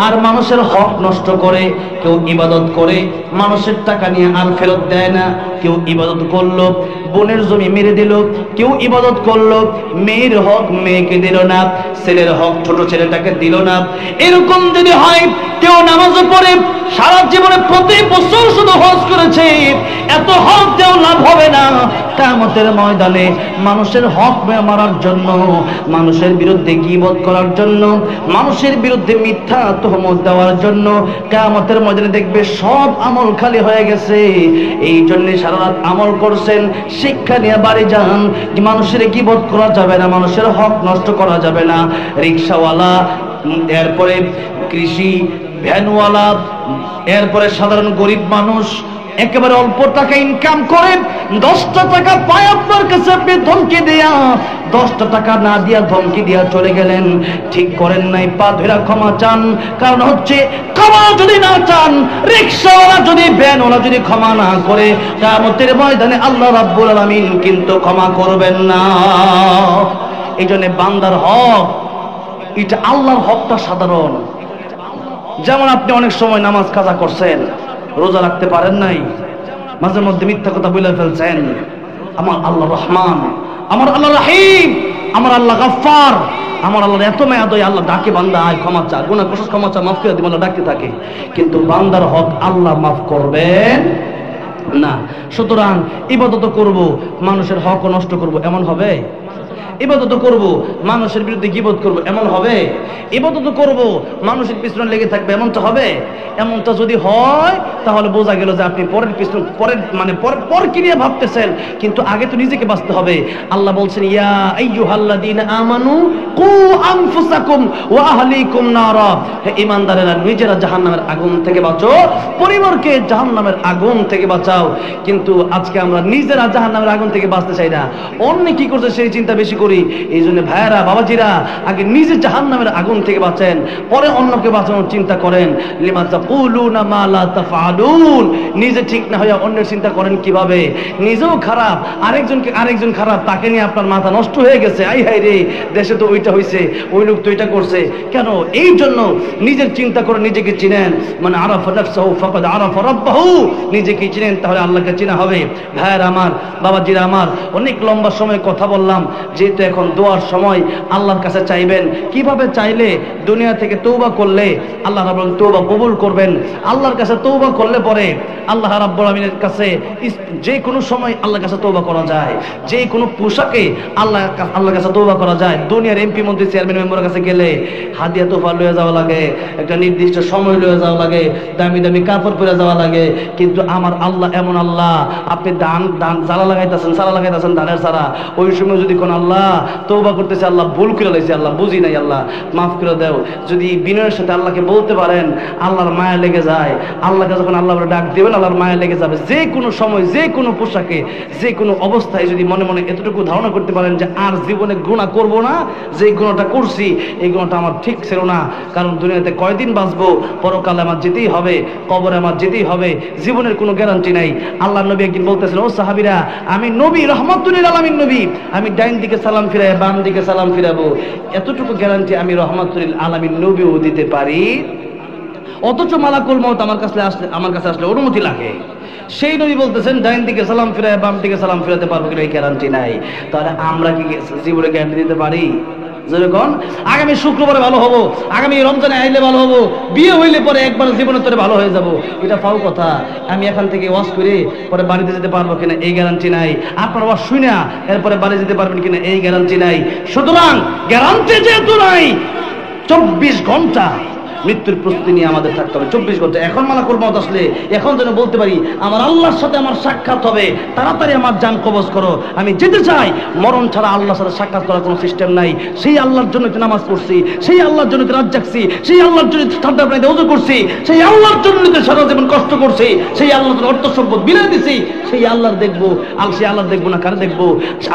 আর মানুষের হক নষ্ট করে, কেউ ইবাদত করে মানুষের টাকা নিয়ে আর ফেরত দেয় না, কেউ ইবাদত করলো বোনের জমি মেরে দিল, কেউ ইবাদত করলো মেয়ের হক মেয়েকে দিল না, ছেলের হক ছোট ছেলেটাকে দিল না, এরকম যদি হয়, কেউ নামাজও পড়ে সারা জীবনে প্রতি বছর শুধু হজ করেছে, এত হক দেও লাভ হবে না। কিয়ামতের ময়দানে মানুষের হক মারার জন্য, মানুষের বিরুদ্ধে গীবত করার জন্য, মানুষের বিরুদ্ধে মিথ্যা তহমত দেওয়ার জন্য কিয়ামতের ময়দানে দেখবে সব আমল খালি হয়ে গেছে। এই জন্য সারা রাত আমল করছেন, শিক্ষা নিয়ে বাড়ি যান যে মানুষের গীবত করা যাবে না, মানুষের হক নষ্ট করা যাবে না। রিকশাওয়ালা, এরপরে কৃষি ভ্যানওয়ালা, এরপরে সাধারণ গরিব মানুষ, একেবারে অল্প টাকা ইনকাম করে 10টা টাকা পায় আপনার কাছে, আপনি ধমকি দেয়া 10টা টাকা না দিয়া ধমকি দিয়া চলে গেলেন। ঠিক করেন নাই, পা ধরে ক্ষমা চান। কারণ হচ্ছে ক্ষমা যদি না চান, রিকশাওয়ালা যদি ভ্যানওয়ালা যদি ক্ষমা না করে, কিয়ামতের ময়দানে আল্লাহ রাব্বুল আলামিন কিন্তু ক্ষমা করবেন না। এই জন্য বান্দার হক, এটা আল্লাহর হকটা সাধারণ। যেমন আপনি অনেক সময় নামাজ কাজা করছেন, রোজা রাখতে পারেন নাই, মাঝে মধ্যে মিথ্যা কথা বলে ফেলছেন। আমার আল্লাহ রহমান, আমার আল্লাহ রাহিম, আমার আল্লাহ গাফফার, আমার আল্লাহর এত মায়া দয়া, আল্লাহ ডাকে বান্দা আয় ক্ষমা চা, গুনাহ করছিস ক্ষমা চা, মাফ করে দিব, আল্লাহ ডাকতে থাকে। কিন্তু বান্দার হক আল্লাহ মাফ করবেন না। সুতরাং ইবাদত করব, মানুষের হক নষ্ট করব, এমন হবে? ইবাদত করব, মানুষের বিরুদ্ধে গীবত করব, এমন হবে? ইবাদত করব, মানুষের পিছনে লেগে থাকবে, এমনটা হবে? এমনটা যদি হয় তাহলে বোঝা গেল যে আপনি পরের পিছনে পর কি নিয়ে ভাবতেছেন, কিন্তু আগে তো নিজেকে বাঁচতে হবে। আল্লাহ বলছেন, ইয়া আইয়ুহাল্লাযীনা আমানু কু আনফুসাকুম ওয়া আহলিকুম নারা, হে ঈমানদারেরা নিজেরা জাহান্নামের আগুন থেকে বাঁচো, পরিবারকে জাহান্নামের আগুন থেকে বাঁচাও। কিন্তু আজকে আমরা নিজেরা জাহান্নামের আগুন থেকে বাঁচতে চাই না, অন্য কি করছে সেই চিন্তা বেশি করি। এই জন্য ভাইয়েরা, বাবাজিরা, আগে নিজে জাহান্নামের আগুন থেকে বাঁচেন, পরে অন্যকে বাঁচানোর চিন্তা করেন। লিমা তাকুলুনা মা লা তাফআলুন, নিজে ঠিক না হয়ে অন্যের চিন্তা করেন কিভাবে? নিজেও খারাপ, আরেকজন খারাপ, তাকে নিয়ে আপনার মাথা নষ্ট হয়ে গেছে। আই হাই রে, দেশে তো ওইটা হইছে, ওই লোক তো এটা করছে, কেন? এই জন্য নিজের চিন্তা করে নিজেকে চিনেন। মানে আরাফা নাফসাহু ফাকাদ আরাফা রাব্বাহু, নিজেকে চিনেন তাহলে আল্লাহকে চেনা হবে। ভাইয়েরা আমার, বাবাজিরা আমার, অনেক লম্বা সময় কথা বললাম। যেহেতু এখন দোয়ার সময়, আল্লাহর কাছে চাইবেন। কিভাবে চাইলে? দুনিয়া থেকে তওবা করলে আল্লাহ রাব্বুল আলামিন তওবা কবুল করবেন। আল্লাহর কাছে তওবা করলে পরে আল্লাহ রাব্বুল আলামিনের কাছে যে কোনো সময় আল্লাহর কাছে তওবা করা যায়, যে কোনো পোশাকে আল্লাহর কাছে তওবা করা যায়। দুনিয়ার এমপি মন্ত্রী চেয়ারম্যান মেম্বারের কাছে গেলে হাদিয়া তোফা লয়ে যাওয়া লাগে, একটা নির্দিষ্ট সময় লয়ে যাওয়া লাগে, দামি দামি কাপড় পরে যাওয়া লাগে। কিন্তু আমার আল্লাহ এমন আল্লাহ, আপনি ধান জ্বালা লাগাইতেছেন ধানের সারা, ওই সময় যদি কোন আল্লাহ তওবা করতেছে, আল্লাহ ভুল করে লাইছে, আল্লাহ বুঝি নাই, আল্লাহ মাফ করে দাও, যদি বিনয়ের সাথে আল্লাহকে বলতে পারেন, আল্লাহর মায়া লেগে যায়। আল্লাহকে যখন আল্লাহ ডাক দিবেন, আল্লাহর মায়া লেগে যাবে। যে কোনো সময়, যে কোনো পোশাকে, যে কোনো অবস্থায় যদি মনে মনে এতটুকু ধারণা করতে পারেন যে আর জীবনে গুনাহ করব না, যে গুনাহটা করছি এই গুনাহটা আমার ঠিক ছিল না। কারণ দুনিয়াতে কয়দিন বাঁচবো, পরকালে আমার যেতেই হবে, কবরে আমার যেতেই হবে, জীবনের কোনো গ্যারান্টি নাই। আল্লাহর নবী একদিন বলতেছেন, ও সাহাবীরা, আমি নবী, রহমাতুল লিল আলামিন নবী, আমি ডাইন দিকে সালাম ফিরাই, বাম দিকে সালাম ফিরাবো, এতটুকু গ্যারান্টি আমি রহমাতুল লিল আলামিন নবীও দিতে পারি। অথচ মালাকুল মউত আমার কাছে আসলে অনুমতি লাগে। সেই নবী বলতেছেন ডাইন দিকে সালাম ফিরায়, বাম দিকে সালাম ফিরাতে পারবো কিনা এই গ্যারান্টি নাই। তাহলে আমরা কি জীবনে গ্যারান্টি দিতে পারি? যেরকম আগামী শুক্রবারে ভালো হবো, আগামী রমজানে আইলে ভালো হবো, বিয়ে হইলে পরে একবার জীবনের তরে ভালো হয়ে যাব, এটা ফাও কথা। আমি এখান থেকে ওয়াজ করে পরে বাড়িতে যেতে পারবো কিনা এই গ্যারান্টি নাই। আপনার ওয়াজ শুনে এরপরে বাড়ি যেতে পারবেন কিনা এই গ্যারান্টি নাই। সুতরাং গ্যারান্টি যেহেতু নাই, 24 ঘন্টা মৃত্যুর প্রস্তুতি নিয়ে আমাদের থাকতে হবে। 24 ঘন্টা। এখন মালাকুল মউত আসলে এখন যেন বলতে পারি, আমার আল্লাহর সাথে আমার সাক্ষাৎ হবে, তাড়াতাড়ি আমার জান কবজ করো, আমি যেতে চাই। মরণ ছাড়া আল্লাহর সাথে সাক্ষাৎ করার কোনো সিস্টেম নাই। সেই আল্লাহর জন্য নামাজ পড়ছি, সেই আল্লাহর জন্য রাত জাগছি, সেই আল্লাহর জন্য ঠান্ডা পানিতে ওযু করছি, সেই আল্লাহর জন্য সারা জীবন কষ্ট করছি, সেই আল্লাহর জন্য অর্থ সম্পদ বিলিয়ে দিছি, সেই আল্লাহর দেখবো। সেই আল্লাহর দেখবো না, কারে দেখবো?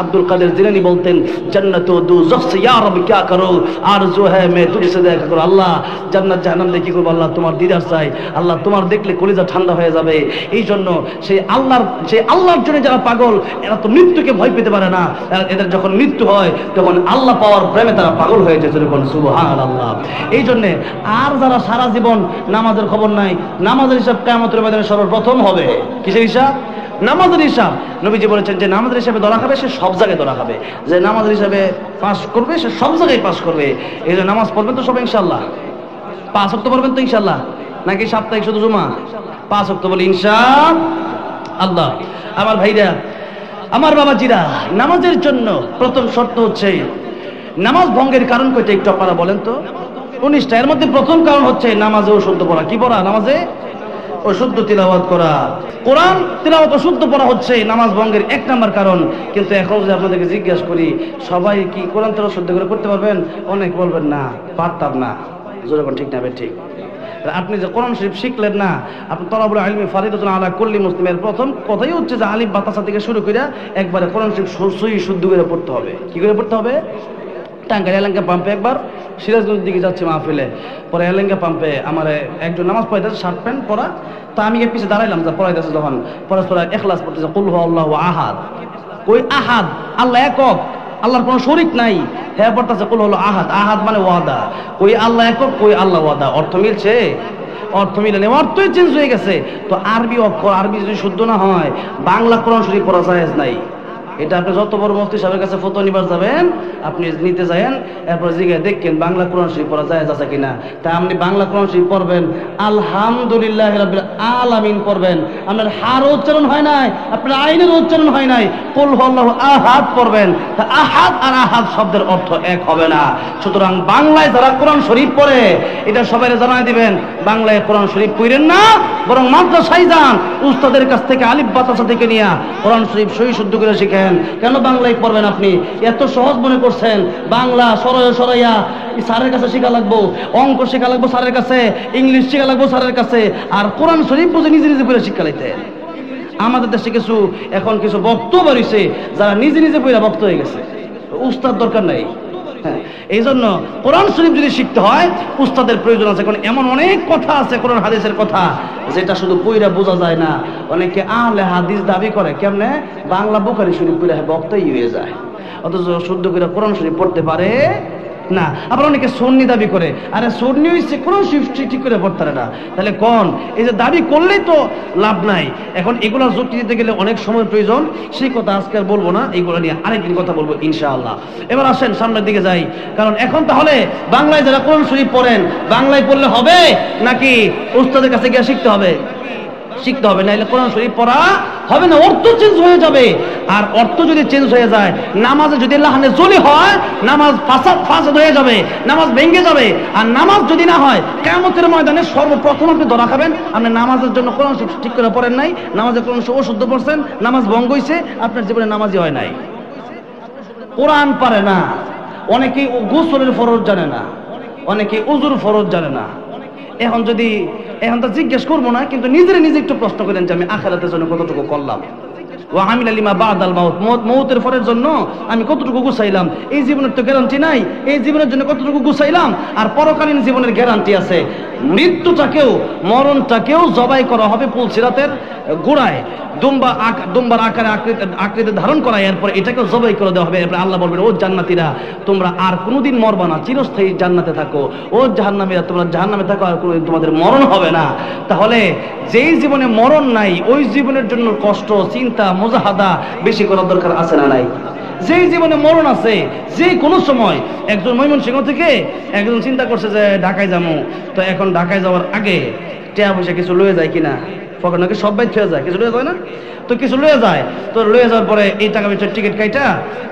আব্দুল কাদের জিলানী বলতেন, জান্নাত ও দোজখ সে ইয়া রব क्या करो, आरज़ू है मैं तुझसे देखा करो। আল্লাহ, জান্নাত জাহান্নাম দেখি করবো, আল্লাহ তোমার দিদার চাই, আল্লাহ তোমার দেখলে কলিজা ঠান্ডা হয়ে যাবে। এই জন্য সেই আল্লাহর জন্য যারা পাগল, এরা তো মৃত্যুকে ভয় পেতে পারে না। এদের যখন মৃত্যু হয় তখন আল্লাহ পাওয়ার প্রেমে তারা পাগল হয়ে যায়। যখন সুবহানাল্লাহ। এই জন্য আর যারা সারা জীবন নামাজের খবর নাই, নামাজের হিসাব কিয়ামতের ময়দানে সর্বপ্রথম হবে। কিসের হিসাব? নামাজের হিসাব। নবীজি বলেছেন যে নামাজের হিসাবে ধরা খাবে, সে সব জায়গায় ধরা খাবে। যে নামাজের হিসাবে পাস করবে, সে সব জায়গায় পাস করবে। এই জন্য নামাজ পড়বেন তো সব ইনশাআল্লাহ। 5 ওয়াক্ত পড়বেন তো ইনশাআল্লাহ, নাকি সাপ্তাহিক শুধু জুমা? 5 ওয়াক্ত বলি ইনশাআল্লাহ। আমার ভাইরা, আমার বাবাজিরা, নামাজের জন্য প্রথম শর্ত হচ্ছে, নামাজ ভঙ্গের কারণ কয়টা একটু আপনারা বলেন তো? 19টা। এর মধ্যে প্রথম কারণ হচ্ছে নামাজে অশুদ্ধ পড়া। কি পড়া? নামাজে অশুদ্ধ তিলাওয়াত করা। কোরআন তিলাওয়াত অশুদ্ধ পড়া হচ্ছে নামাজ ভঙ্গের 1 নম্বর কারণ। কিন্তু এখন যদি আপনাদেরকে জিজ্ঞাসা করি, সবাই কি কোরআন তিলাওয়াত শুদ্ধ করে করতে পারবেন? অনেক বলবেন না, পারতাম না। জোরে কোন ঠিক না? ঠিক। আপনি যে কোরআন শরীফ শিখলেন না, আপনি তলাবুল ইলমি ফারিদাতুন আলা কুল্লি মুসলিমের প্রথম কথাই হচ্ছে যে আলিফ বাতাসা থেকে শুরু করে একবারে কোরআন শরীফ সহি শুদ্ধ করে পড়তে হবে। কি করে পড়তে হবে? টাঙ্গাইল এলাঙ্কা পাম্পে একবার সিরাজগঞ্জের দিকে যাচ্ছে মাহফিলে, পরে এলাঙ্কা পাম্পে আমার একজন নামাজ পড়াইতেছে, শার্ট প্যান্ট পরা, তা আমি পিছিয়ে দাঁড়াইলাম, যা পড়াইতেছে যখন পরস্পর ইখলাস পড়তেছে, কুল হুয়াল্লাহু আহাদ। কই আহাদ? আল্লাহ একক, আল্লাহর কোনো শরীক নাই। হ্যাঁ পড়তেছে কুল হলো আহাদ, আহাদ মানে ওয়াদা। কই আল্লাহ একক, কই আল্লাহ ওয়াদা। অর্থ মিলছে? অর্থ মিলে নেই, অর্থই চেঞ্জ হয়ে গেছে। তো আরবি অক্ষর, আরবি যদি শুদ্ধ না হয় বাংলা কোরআন শরীফ পড়া জায়েজ নাই। এটা আপনি যত বড় মুফতি সাহেবের কাছে ফতোয়া নিবার যাবেন, আপনি নিতে যাবেন, এরপর জিজ্ঞাসা দেখেন বাংলা কোরআন শরীফ পড়া জায়েজ আছে কিনা। তাই আপনি বাংলা কোরআন শরীফ পড়বেন, আলহামদুলিল্লাহি রাব্বিল আলামিন পড়বেন, আপনার হার উচ্চারণ হয় নাই, আপনার আইনের উচ্চারণ হয় নাই, কুল হুয়াল্লাহু আহাদ পড়বেন। তা আহাদ আর আহাদ শব্দের অর্থ এক হবে না। সুতরাং বাংলায় যারা কোরআন শরীফ পড়ে এটা সবাই জানাই দিবেন, বাংলায় কোরআন শরীফ পড়েন না, বরং মাদ্রাসায় যান, উস্তাদের কাছ থেকে আলিফ বাতাসা থেকে নিয়ে কোরআন শরীফ সহি শুদ্ধ করে শিখেন। কেন বাংলায় পড়বেন? আপনি এত সহজ মনে করছেন বাংলা সরাইয়া স্যারের কাছে শেখা লাগবো, অঙ্ক শেখা লাগবো স্যারের কাছে, ইংলিশ শেখা লাগবো স্যারের কাছে, আর কোরআন শরীফ বুঝে নিজে নিজে পড়ে শিক্ষা লাইতেন। আমাদের দেশে এখন কিছু বক্ত বেরিয়েছে যারা নিজে নিজে পড়ে বক্ত হয়ে গেছে, উস্তাদ দরকার নাই। এই জন্য কোরআন শরীফ যদি শিখতে হয় উস্তাদের প্রয়োজন আছে। কারণ এমন অনেক কথা আছে কোরআন হাদিসের কথা যেটা শুধু পইরা বোঝা যায় না। অনেকে আহলে হাদিস দাবি করে, কেমনে? বাংলা বুখারী শরীফ পড়ে বক্তাই হয়ে যায়, অথচ শুদ্ধ করে কোরআন শরীফ পড়তে পারে না। আবার অনেকে সুন্নি দাবি করে, আরে সুন্নি হইছে কোরআন শরীফ ঠিক করে পড়তে পারে না। তাহলে কোন এই যে দাবি করলেই তো লাভ নাই। এখন এগুলা যুক্তি দিতে গেলে অনেক সময় প্রয়োজন, সেই কথা আজকে আর বলবো না, এইগুলো নিয়ে আরেকদিন কথা বলবো ইনশাআল্লাহ। এবার আসেন সামনের দিকে যাই। কারণ এখন তাহলে বাংলায় যারা কোরআন শরীফ পড়েন বাংলায় পড়লে হবে নাকি উস্তাদের কাছে গিয়ে শিখতে হবে? শিখতে হবে, নাইলে কোরআন শরীফ পড়া হবে না, অর্থ চেঞ্জ হয়ে যাবে। আর অর্থ যদি চেঞ্জ হয়ে যায়, নামাজে যদি লাহানে জলি হয়, নামাজ ফাসাদ হয়ে যাবে, নামাজ ভেঙে যাবে। আর নামাজ যদি না হয়, কিয়ামতের ময়দানে সর্বপ্রথম আপনি ধরা খাবেন, আপনি নামাজের জন্য কোরআন শরীফ ঠিক করে পড়েন নাই, নামাজে কোরআন শরীফ অশুদ্ধ পড়ছেন, নামাজ ভঙ্গ হইছে, আপনার জীবনে নামাজই হয় নাই। কোরআন পারে না, অনেকেই গোসলের ফরজ জানে না, অনেকে উজুর ফরজ জানে না। এখন তো জিজ্ঞেস করবো না, কিন্তু নিজে একটু প্রশ্ন করেন যে আমি আখিরাতের জন্য কতটুকু করলাম। ওয়া আমিলা লিমা বাদাল মাউত, মৌতের পরের জন্য আমি কতটুকু গুছাইলাম। এই জীবনের তো গ্যারান্টি নাই, এই জীবনের জন্য কতটুকু গুছাইলাম। আর পরকালীন জীবনের গ্যারান্টি আছে। মরণটাকেও জবাই করা হবে পুলসিরাতের গোড়ায়, দুম্বার আকারে আকৃতি ধারণ করা, এরপর এটাকেও জবাই করে দেওয়া হবে। এরপর আল্লাহ বলবেন, ও জান্নাতীরা তোমরা আর কোনোদিন মরবা না, চিরস্থায়ী জান্নাতে থাকো। ও জাহান্নামীরা তোমরা জাহান্নামে থাকো, আর কোনোদিন তোমাদের মরণ হবে না। তাহলে যেই জীবনে মরণ নাই ওই জীবনের জন্য কষ্ট, চিন্তা, মুজাহাদা বেশি করার দরকার আছে না নাই? যেই জীবনে মরণ আছে, যে কোনো সময় একজন ময়মনসিংহ থেকে একজন চিন্তা করছে যে ঢাকায় যাবো, তো এখন ঢাকায় যাওয়ার আগে টাকা পয়সা কিছু লয়ে যায় কিনা, ফকর নাকি সবাই ছুঁয়ে যায়, কিছু লয়ে যায় না, তো কিছু লয়ে যায়। তো লয়ে যাওয়ার পরে এই টাকা পয়সার টিকিট কাইটা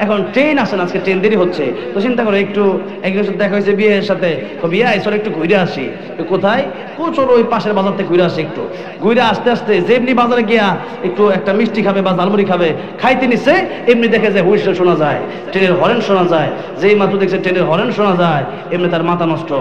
এখন ট্রেন আসে না, আজকে ট্রেন দেরি হচ্ছে, তো চিন্তা করে একটু একজনের সাথে দেখা হয়েছে বিয়ের সাথে, তো বিয়ে চলো একটু ঘুরে আসি। কোথায়? চলো ওই পাশের বাজার থেকে ঘুরে আসি। একটু ঘুরে আসতে আসতে যেমনি বাজারে গিয়া একটু একটা মিষ্টি খাবে বা ঝালমুড়ি খাবে, খাইতে নিচ্ছে, এমনি দেখে যে হুইসেল শোনা যায়, ট্রেনের হরেন শোনা যায়। যেই মাত্র দেখছে ট্রেনের হরেন শোনা যায়, এমনি তার মাথা নষ্ট।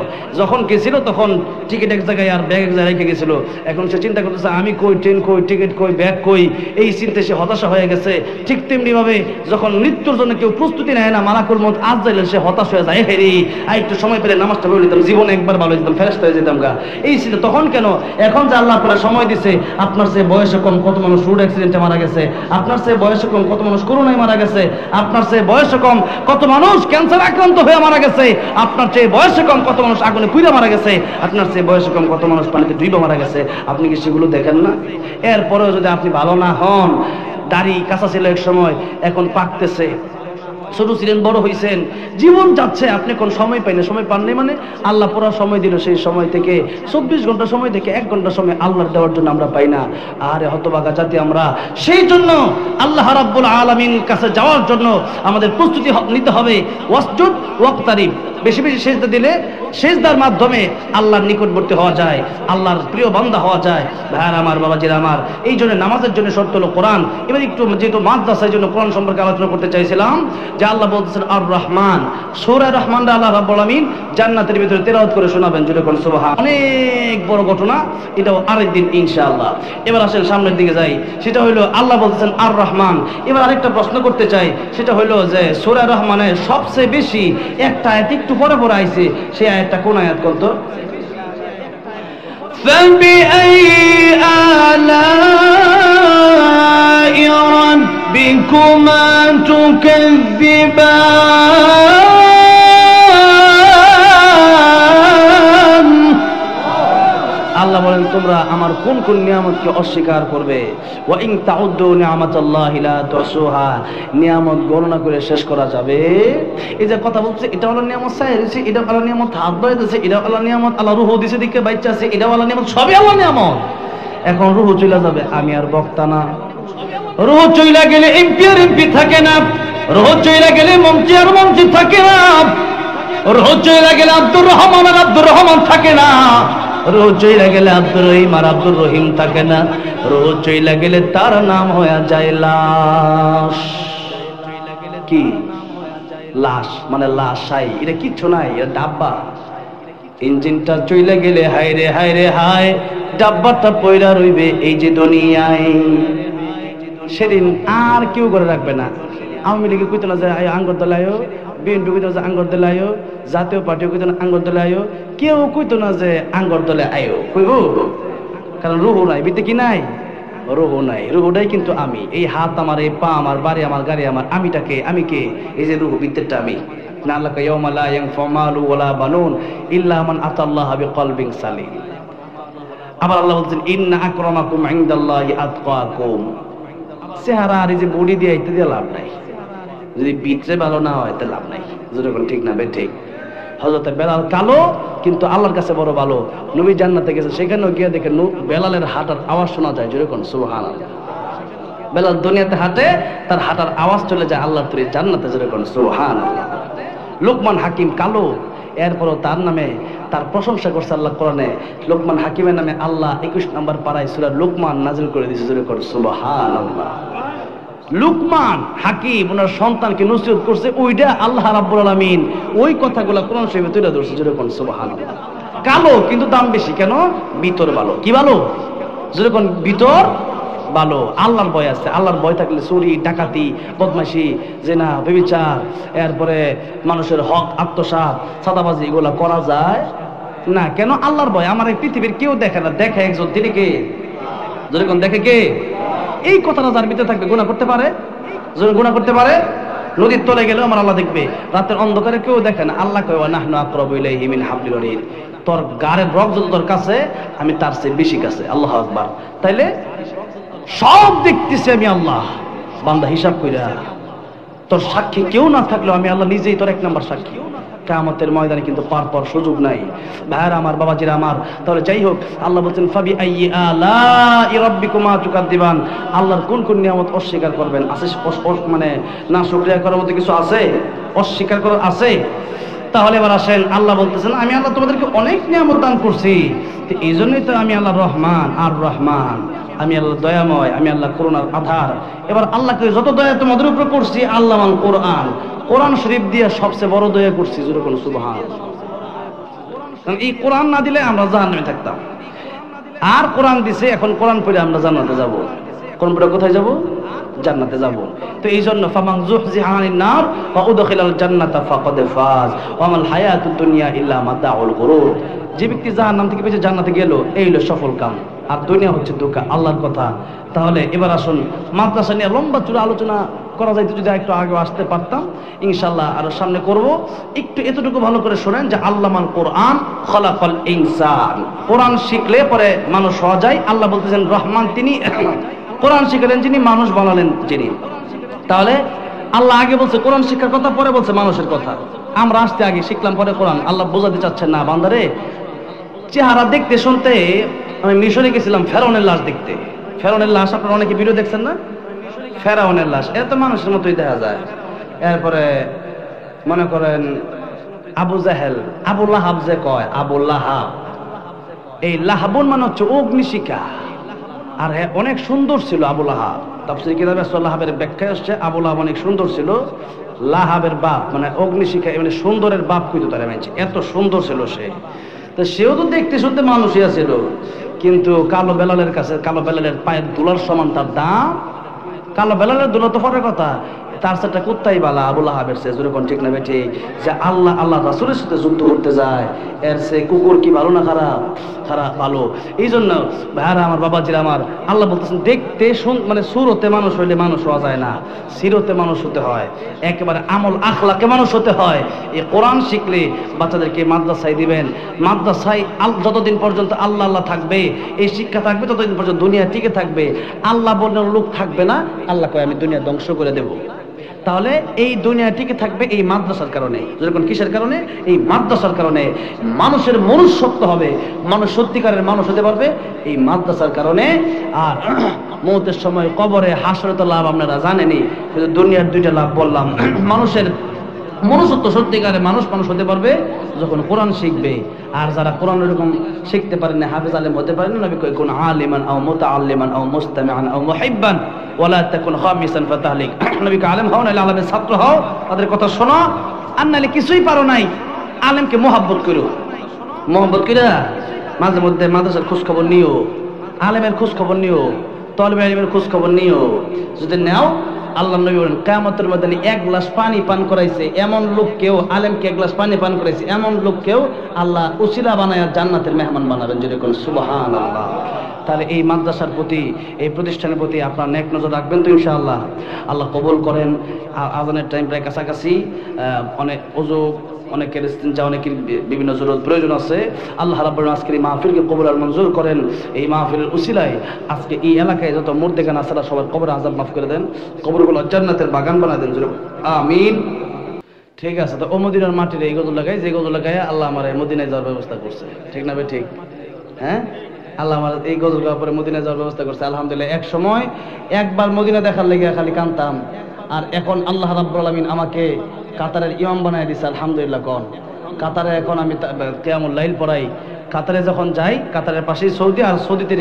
যখন গেছিল তখন টিকিট এক জায়গায় আর ব্যাগ এক জায়গায় রেখে গেছিল। এখন সে চিন্তা করতেছে আমি কই, ট্রেন কই, টিকিট কই, ব্যাগ কই, এই চিন্তা সে হতাশা হয়ে গেছে। ঠিক তেমনি ভাবে যখন মৃত্যুর জন্য কেউ প্রস্তুতি নেয় না, মালাকুল মউত আজ যাইলে সে হতাশ হয়ে যায়, হেরি একটু সময় পেলে নামাজটা পড়ে নিতাম, জীবনে একবার ভালো যেতাম, ফেরেশতা হয়ে যেতাম গা, এই চিন্তা। তখন কেন? এখন যে আল্লাহ আপনার সময় দিছে, আপনার সে বয়সে কম কত মানুষ রোড অ্যাক্সিডেন্টে মারা গেছে, আপনার সে বয়সে কম কত মানুষ করোনায় মারা গেছে, আপনার সে বয়সে কম কত মানুষ ক্যান্সার আক্রান্ত হয়ে মারা গেছে, আপনার চেয়ে বয়সে কম কত মানুষ আগুনে পুড়ে মারা গেছে, আপনার চেয়ে বয়সে কম কত মানুষ পানিতে ডুবে মারা গেছে। আপনি কি সেগুলো দেখেন না? এরপরেও যদি আপনি ভালো না হন, দাড়ি কাঁচা ছিল এক সময়, এখন পাকতেছে, ছোট ছিলেন, বড় হয়েছেন, জীবন যাচ্ছে, আপনি কোন সময় পাইলেন? সময় পাননি মানে আল্লাহ পুরো সময় দিল, সেই সময় থেকে 24 ঘন্টা সময় থেকে 1 ঘন্টা সময় আল্লাহর দেওয়ার জন্য আমরা পাই না। আরে হতভাগা জাতি আমরা। সেই জন্য আল্লাহ রাব্বুল আলামিন কাছে যাওয়ার জন্য আমাদের প্রস্তুতি নিতে হবে। ওয়াসজুদ ওয়াক্তারিব, বেশি বেশি সেজদা দিলে সেজদার মাধ্যমে আল্লাহর নিকটবর্তী হওয়া যায়, আল্লাহর প্রিয় বান্দা হওয়া যায়। ভাইয়ার আমার, বাবাজিরা আমার, এই জন্য নামাজের জন্য শর্ত হলো কোরআন। এবার একটু যেহেতু মাদ্রাসার জন্য কোরআন সম্পর্কে আলোচনা করতে চাইছিলাম, যে আল্লাহ বলতেছেন আর রহমান, সূরা রহমানটা আল্লাহ রাব্বুল আলামিন জান্নাতের ভিতরে তেলাওয়াত করে শোনাবেন, জুড়ে কোন সুবহান। অনেক বড় ঘটনা, এটাও আরেকদিন ইনশাআল্লাহ। এবার আসেন সামনের দিকে যাই, সেটা হলো আল্লাহ বলতেছেন আর রহমান। এবার আরেকটা প্রশ্ন করতে চাই, সেটা হলো যে সূরা রহমানের সবচেয়ে বেশি একটা আয়াত একটু পরে পরে আইছে, সেই আয়াতটা কোন আয়াত বলতো? فَبِأَيِّ آلَاءِ رَبِّكُمَا تُكَذِّبَانِ। আল্লাহ বলেন তোমরা আমার কোন কোন নিয়ামতকে অস্বীকার করবে। ওয়া ইন তাউদ্দু নি'মাতাল্লাহি লা তুহসুহা, নিয়ামত গণনা করে শেষ করা যাবে। এই যে কথা বলছে, এটা হলো নিয়ামত সাইর দিছে, এটা হলো নিয়ামত হাত ধরে দিছে, এটা হলো নিয়ামত আল্লাহ রূহ দিছে দিকে বাচ্চা আছে, এটা হলো নিয়ামত, সবই আল্লাহ নিয়ামত। এখন রূহ চলে যাবে, আমি আর বক্তা না। রূহ চলে গেলে এমপি আর এমপি থাকে না, রূহ চলে গেলে মন্ত্রী আর মন্ত্রী থাকে না, রূহ চলে গেলে আব্দুর রহমান আর আব্দুর রহমান থাকে না, রোজ চইলা গেলে আব্দুর রহিম আর আব্দুর রহিম থাকে না, রোজ চইলা গেলে তার নাম হয়ে যায় লাশ। কি লাশ মানে লাশাই, এটা কিচ্ছু নাই, এটা ডাব্বা। ইঞ্জিনটা চইলা গেলে হায় রে হায় রে হায়, ডাব্বাটা পয়রা রইবে এই যে দুনিয়ায়। সেদিন আর কেউ করে রাখবে না। আওয়ামী লীগে কইতো না যে আঙ্গর দলায়ও, বিএনপি কইতো যে আঙ্গর দলায়ও, জাতীয় পার্টিও কইতো না আঙ্গর দলে আয়ো, কেউ কইতো না যে আঙ্গর দলে আয়ো, কইব? কারণ রুহু নাই, বিতে কি নাই, রুহু নাই। রুহুটাই কিন্তু আমি, এই হাত আমার, এই পা আমার, বাড়ি আমার, গাড়ি আমার, আমিটাকে, আমি কে? এই যে রুহু, বিতেরটা আমি। না আল্লাহ কা ইয়াউমা লা ইয়ানফাউ মালু ওয়ালা বানুন ইল্লা মান আতাল্লাহা বিকলবিন সালিম। আবার আল্লাহ বলছেন ইন্না আকরামাকুম ইনদাল্লাহি আতকাকুম। চেহারা আর এই যে বডি দিয়ে আইতে দিয়ে লাভ নাই, যদি ভিতরে ভালো না হয় তাহলে লাভ নাই। যেরকম ঠিক না বে ঠিক। হযরত বেলাল কালো কিন্তু আল্লাহর কাছে বড় ভালো। নবী জান্নাতে গেছে, সেখানেও গিয়ে দেখেন বেলালের হাঁটার আওয়াজ শোনা যায়, যেরকম সুবহানাল্লাহ। বেলাল দুনিয়াতে হাঁটে, তার হাঁটার আওয়াজ চলে যায় আল্লাহর তৈরি জান্নাতে, যেরকম সুবহানাল্লাহ। লোকমান হাকিম কালো, এরপরও তার নামে তার প্রশংসা করছে আল্লাহ কোরআনে। লোকমান হাকিমের নামে আল্লাহ 21 নম্বর পারায় সূরা লোকমান নাযিল করে দিয়েছে, যেরকম সুবহানাল্লাহ। লুকমান হাকিম ওনার সন্তানকে নসিহত করছে, ওইটা আল্লাহ রাব্বুল আলামিন ওই কথাগুলো কোরআন শরীফে তুলে ধরছে, যেরকম সুবহানাল্লাহ। কালো কিন্তু দাম বেশি, কেন? ভিতর ভালো। কি ভালো? যেরকম ভিতর ভালো, আল্লাহর ভয় আছে। আল্লাহর ভয় থাকলে চুরি, ডাকাতি, বদমাশি, জিনা, ব্যভিচার, এরপরে মানুষের হক আত্মসাৎ, চাঁদাবাজি, এগুলা করা যায় না। কেন? আল্লাহর ভয়। আমার এই পৃথিবীর কেউ দেখে না, দেখে একজন, তিনি কে? যেরকম দেখে কে? এই কথাটা যার ভিতরে থাকবে গুনাহ করতে পারে, যখন গুনাহ করতে পারে। নদীর তলে গেলেও আমার আল্লাহ দেখবে, রাতের অন্ধকারে কেউ দেখে না। আল্লাহ কয় ওয়া নাহনু আকরাবু ইলাইহি মিন হাবলিল ওয়ারিদ, তোর গাড়ের রগ যত তোর কাছে, আমি তার চেয়ে বেশি কাছে। আল্লাহু আকবার। তাইলে সব দেখতেছি আমি আল্লাহ, বান্দা হিসাব কইরা। তোর সাক্ষী কেউ না থাকলেও আমি আল্লাহ নিজেই তোর 1 নম্বর সাক্ষী। কিয়ামতের ময়দানে কিন্তু পার সুযোগ নাই। ভাইরা আমার, বাবাজিরা আমার, তাহলে যাই হোক, আল্লাহ বলছেন ফাবি আইয়ি আলাই রাব্বিকুমা তুকাদ্দিবান। আল্লাহর কোন কোন নিয়ামত অস্বীকার করবেন? আছে মানে না শুকরিয়া করার মতো কিছু আছে? অস্বীকার করার আছে? তাহলে এবার আসেন, আল্লাহ বলতেছেন আমি আল্লাহ তোমাদেরকে অনেক নিয়ামত দান করছি, তো এই জন্যই তো আমি আল্লাহ রহমান আর রহমান, আমি আল্লাহ দয়াময়, আমি আল্লাহ করুণার আধার। এবার আল্লাহকে যত দয়া তোমাদের উপরে করছি, আল্লাহ মান কোরআন, কোরআন শরীফ দিয়ে সবচেয়ে বড় দয়া করছি, যেরকম সুবহানাল্লাহ। কারণ এই কোরআন না দিলে আমরা জাহান্নামে থাকতাম, আর কোরআন দিছে, এখন কোরআন পড়ে আমরা জান্নাতে যাব। কোরআন পড়ে কোথায় যাব? জান্নাতে যাব। তো এই জন্য ফামান যুহজিহা আনিন নার ওয়া উদখিলাল জান্নাতা ফাকাদ ফাজ ওয়া মাল হায়াতুদ দুনিয়া ইল্লা মাতাউল গুরুর। যে ব্যক্তি জাহান্নাম থেকে বেঁচে জান্নাতে গেল, এই হলো সফল কাম, আর দুনিয়া হচ্ছে ধোঁকা, আল্লাহর কথা। তাহলে এবার আসুন, মাদ্রাসা নিয়ে লম্বা চূড়া আলোচনা করা যাইতো, যদি একটু আগে আসতে পারতাম, ইনশাআল্লাহ আরো সামনে করব। একটু এতটুকু ভালো করে শোনেন যে আল্লামাল কোরআন খলাকাল ইনসান। কোরআন শিখলে পরে মানুষ হওয়া যায়। আল্লাহ বলতেছেন রহমান তিনি, কোরআন শিখালেন যিনি, মানুষ বানালেন যিনি। তাহলে আল্লাহ আগে বলছে কোরআন শিক্ষার কথা, পরে বলছে মানুষের কথা। আমরা আসতে আগে শিখলাম, পরে কোরআন। আল্লাহ বোঝাতে চাচ্ছেন না বান্দারে, চেহারা দেখতে শুনতে আমি মিশরে গেছিলাম ফেরাউনের লাশ দেখতে। ফেরাউনের লাশ আপনারা অনেকে ভিডিও দেখছেন না? ফেরাউনের লাশ এটা তো মানুষের মতোই দেখা যায়। এরপরে মনে করেন আবু জাহেল, আবু লাহাব যে কয়, আবু লাহাব, এই লাহাবুন মানে হচ্ছে অগ্নিশিখা। আর হ্যাঁ, অনেক সুন্দর ছিল আবু লাহাব। তাফসীর কিতাবে লাহাবের ব্যাখ্যায় আসছে আবু লাহাব অনেক সুন্দর ছিল। লাহাবের বাপ মানে অগ্নিশিখা, মানে সুন্দরের বাপ কইতো তারা মানছে, এত সুন্দর ছিল সে। তো সেও তো দেখতে শুনতে মানুষই ছিল, কিন্তু কালো বেলালের কাছে, কালো বেলালের পায়ের দুলার সমান তার দাম। কালো বেলালের দুলা তো পরের কথা, তার সাথে কুত্তাই বালা আবু লাহাবের সে যেরকম, ঠিক না বেঠি? যে আল্লাহ রাসূলের সাথে যুদ্ধ করতে যায়, এর সে কুকুর কি ভালো না খারাপ? খারাপ, ভালো। এই জন্য ভাইয়ারা আমার, বাবাজিরা আমার, আল্লাহ বলতেছেন দেখতে মানে সুরতে মানুষ হইলে মানুষ হওয়া যায় না, সিরতে মানুষ হতে হয়, একেবারে আমল আখলাকে মানুষ হতে হয়। এই কোরআন শিখলে বাচ্চাদেরকে মাদ্রাসায় দিবেন। মাদ্রাসায় যতদিন পর্যন্ত আল্লাহ আল্লাহ থাকবে, এই শিক্ষা থাকবে, ততদিন পর্যন্ত দুনিয়া টিকে থাকবে। আল্লাহ বললে লোক থাকবে না, আল্লাহ কয় আমি দুনিয়া ধ্বংস করে দেব। তাহলে এই দুনিয়া টিকে থাকবে এই মাদ্রাসার কারণে। যখন কিসের কারণে? এই মাদ্রাসার কারণে। মানুষের মনুষ্যত্ব হবে, মানুষ সত্যিকারের মানুষ হতে পারবে এই মাদ্রাসার কারণে। আর মৌতের সময় কবরে হাসরে তো লাভ আপনারা জানেনই, কিন্তু দুনিয়ার দুইটা লাভ বললাম। মানুষের মনুষ্যত্ব, সত্যিকারে মানুষ হতে পারবে যখন কোরআন শিখবে। আর যারা কোরআন এরকম শিখতে পারেন না, হাফেজ আলেম হতে পারেন না, নবী কয় কোন আলিমান আও মুতাআল্লিমান আও মুস্তামিআন আও মুহিব্বান ওয়ালা তাকুন খামিসান ফাতাহলিক। নবী কয় আলেম হও, নাহলে আলেমের ছাত্র হও, তাদের কথা শোনো। আর নাহলে কিছুই পারো নাই, আলেমকে মহব্বত করো। মহব্বত করে মাঝে মধ্যে মাদ্রাসার খোঁজ খবর নিও, আলেমের খোঁজ খবর নিও, তালিবে ইলমের খোঁজ খবর নিও। যদি নাও, আল্লাহ নবী বলেন কিয়ামতের ময়দানে এক গ্লাস পানি পান করাইছে এমন লোককেও, আলেমকে এক গ্লাস পানি পান করাইছে এমন লোককেও আল্লাহ উসিলা বানায়া জান্নাতের মেহমান বানাবেন। যদি কোন সুবহানাল্লাহ। তাহলে এই মাদ্রাসার প্রতি, এই প্রতিষ্ঠানের প্রতি আপনার নেক নজর রাখবেন তো ইনশাআল্লাহ। আল্লাহ কবুল করেন। আজানের টাইম প্রায় কাছাকাছি, অনেক ওযু, অনেকের ইস্তিনজা, অনেকের বিভিন্ন জরুরত প্রয়োজন আছে। আল্লাহ রাব্বুল আলামিন আজকের এই মাহফিলকে কবুল আর মঞ্জুর করেন। এই মাহফিলের উসিলায় আজকে এই এলাকায় যত মুর্দেগান আছে সবার কবর আযাব মাফ করে দেন, কবরগুলো জান্নাতের বাগান বানায় দেন। আমিন। ঠিক আছে, তো ও মদিনার মাটির এই গজল লাগাই, যে গজল লাগাই আল্লাহ আমার মদিনায় যাওয়ার ব্যবস্থা করছে, ঠিক না ভাই? ঠিক, হ্যাঁ, আল্লাহ আমার এই গজল গাওয়ার পরে মদিনায় যাওয়ার ব্যবস্থা করছে। আলহামদুলিল্লাহ। এক সময় একবার মদিনা দেখার লেগে খালি কাঁদতাম, আর এখন আল্লাহ রাব্বুল আলামিন আমাকে কাতারের ইমাম বানায় দিছে। আলহামদুলিল্লাহ। কোন কাতারে এখন আমি কিয়ামুল লাইল পড়াই। কাতারে যখন যাই, কাতারের পাশেই সৌদি, আর সৌদিতে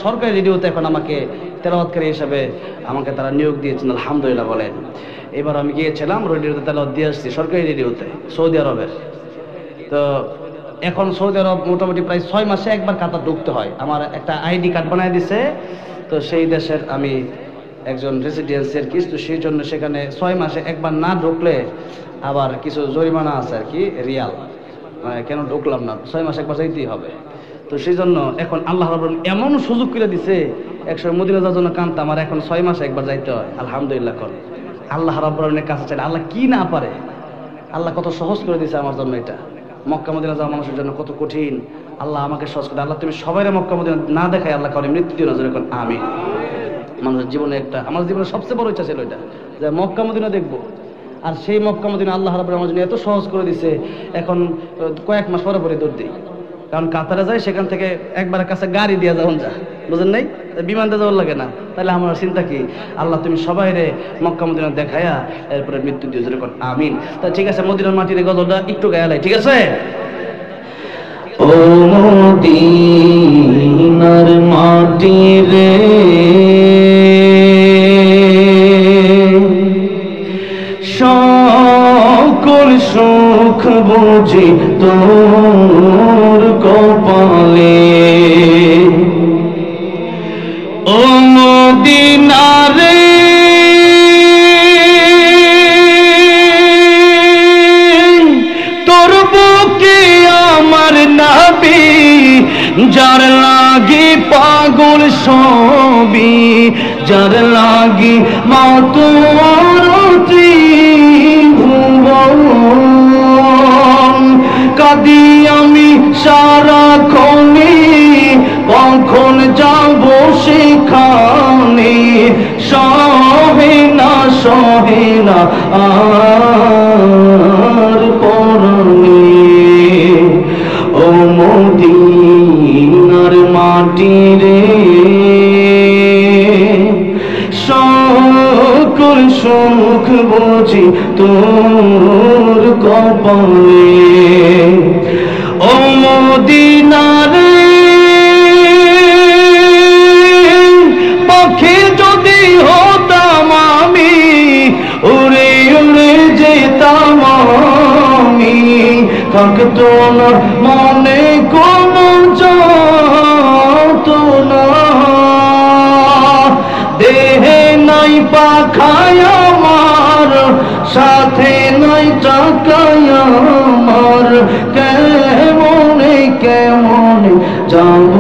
সরকারি রেডিওতে এখন আমাকে তেলাওয়াতকারী হিসাবে আমাকে তারা নিয়োগ দিয়েছেন। আলহামদুলিল্লাহ বলেন। এবার আমি গিয়েছিলাম রেডিওতে তেলাওয়াত দিয়ে আসছি, সরকারি রেডিওতে, সৌদি আরবের। তো এখন সৌদি আরব মোটামুটি প্রায় 6 মাসে একবার কাতার ঢুকতে হয়। আমার একটা আইডি কার্ড বানায় দিছে, তো সেই দেশের আমি একজন রেসিডেন্সিয়াল কিছু, সেই জন্য সেখানে 6 মাসে একবার না ঢুকলে আবার কিছু জরিমানা আছে আর কি, রিয়াল, মানে কেন ঢুকলাম না, 6 মাসে একবার যাইতেই হবে। তো সেই জন্য এখন আল্লাহ রাব্বুল এমন সুযোগ করে দিছে, একসময় মদিনা যাওয়ার জন্য কাঁদতাম, আর এখন 6 মাসে একবার যাইতে হয়। আলহামদুলিল্লাহ। কর আল্লাহ রাব্বুল কাছে চাইলে আল্লাহ কি না পারে। আল্লাহ কত সহজ করে দিছে আমার জন্য। এটা মক্কা মদিনা যাওয়া মানুষের জন্য কত কঠিন, আল্লাহ আমাকে সহজ করে। আল্লাহ তুমি সবাইরে মক্কা মদিনা না দেখায় আল্লাহ কাউরে মৃত্যু দিও না। যেরকম আমিন। মানুষের জীবনে একটা, আমার জীবনে সবচেয়ে বড় ইচ্ছা ছিল এটা, যে মক্কা মদিনা দেখবো। আর সেই মক্কা মদিনা আল্লাহ রাব্বুল আমার জন্য এত সহজ করে দিছে, এখন কয়েক মাস পরে পরে দৌড় দিই। কারণ কাতারে যাই, সেখান থেকে একবার কাছে গাড়ি দিয়ে যখন যা, বুঝেন নাই, বিমান দিয়ে যাওয়ার লাগে না। তাহলে আমার চিন্তা কি, আল্লাহ তুমি সবাইরে মক্কা মদিনা দেখায়া এরপরে মৃত্যু দিও। যেরকম আমিন। তা ঠিক আছে, মদিনার মাটির গজলটা একটু গায়ালাই, ঠিক আছে? ও মদিনার মাটি রে, সকল সুখ বুঝি তোর কপালে। ও মদিনা রে, তোর বুকে আমার নবী, যার লাগি পাগল সবই, যার লাগি মা তোর ত্রিভুবন। কাঁদি আমি সারাক্ষণে, কখন যাব সেখানে, সহে না আর পরনে। ও মদিনার মাটি রে, সকল সুখ বুঝি তোর কপালে। ও মদিনারে পাখি যদি হতাম আমি, উড়ে উড়ে যেতাম আমি, থাকতো না মনে কোনো যন্ত্রণা। দেহে নাই পাখায় আমার, সাথে নাই টাকায় আমার, কেমনে কেমনে যাব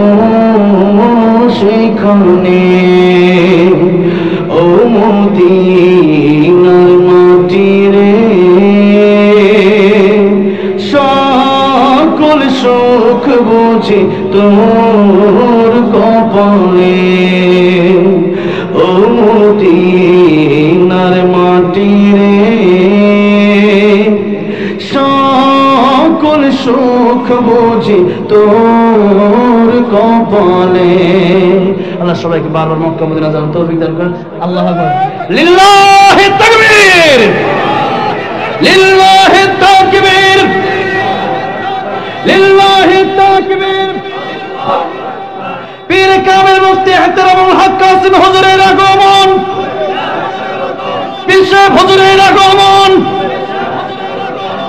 সেখানে। ও মদিনার মাটি রে, সকল সুখ বুঝি তোর কপালে। ও মদিনার মাটি রে, সকল সুখ বুঝি তোর কপালে। আল্লাহ সবাইকে বারবার মক্কা মদিনা যাওয়ার তৌফিক দান করেন। আল্লাহু আকবার। লিল্লাহি তাকবীর, লিল্লাহি তাকবীর, লিল্লাহি তাকবীর। পীর কামেল মুফতি ইহতিরামুল হক কাসিম হুজুরের আগমন, পীর সাহেব হুজুরের আগমন।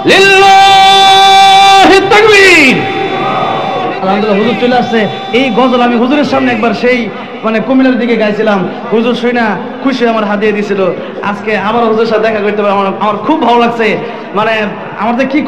লিল্লাহি তাকবীর। আলহামদুলিল্লাহ হুজুর চলে আসছে। এই গজল আমি হুজুরের সামনে একবার সেই কুমিল্লার দিকে গাইছিলাম, হুজুর শুই না খুশি আমার হাতিয়ে দিয়েছিল। আজকে আবার হুজুরের সাথে দেখা করতে পারে আমার খুব ভালো লাগছে। আমার কি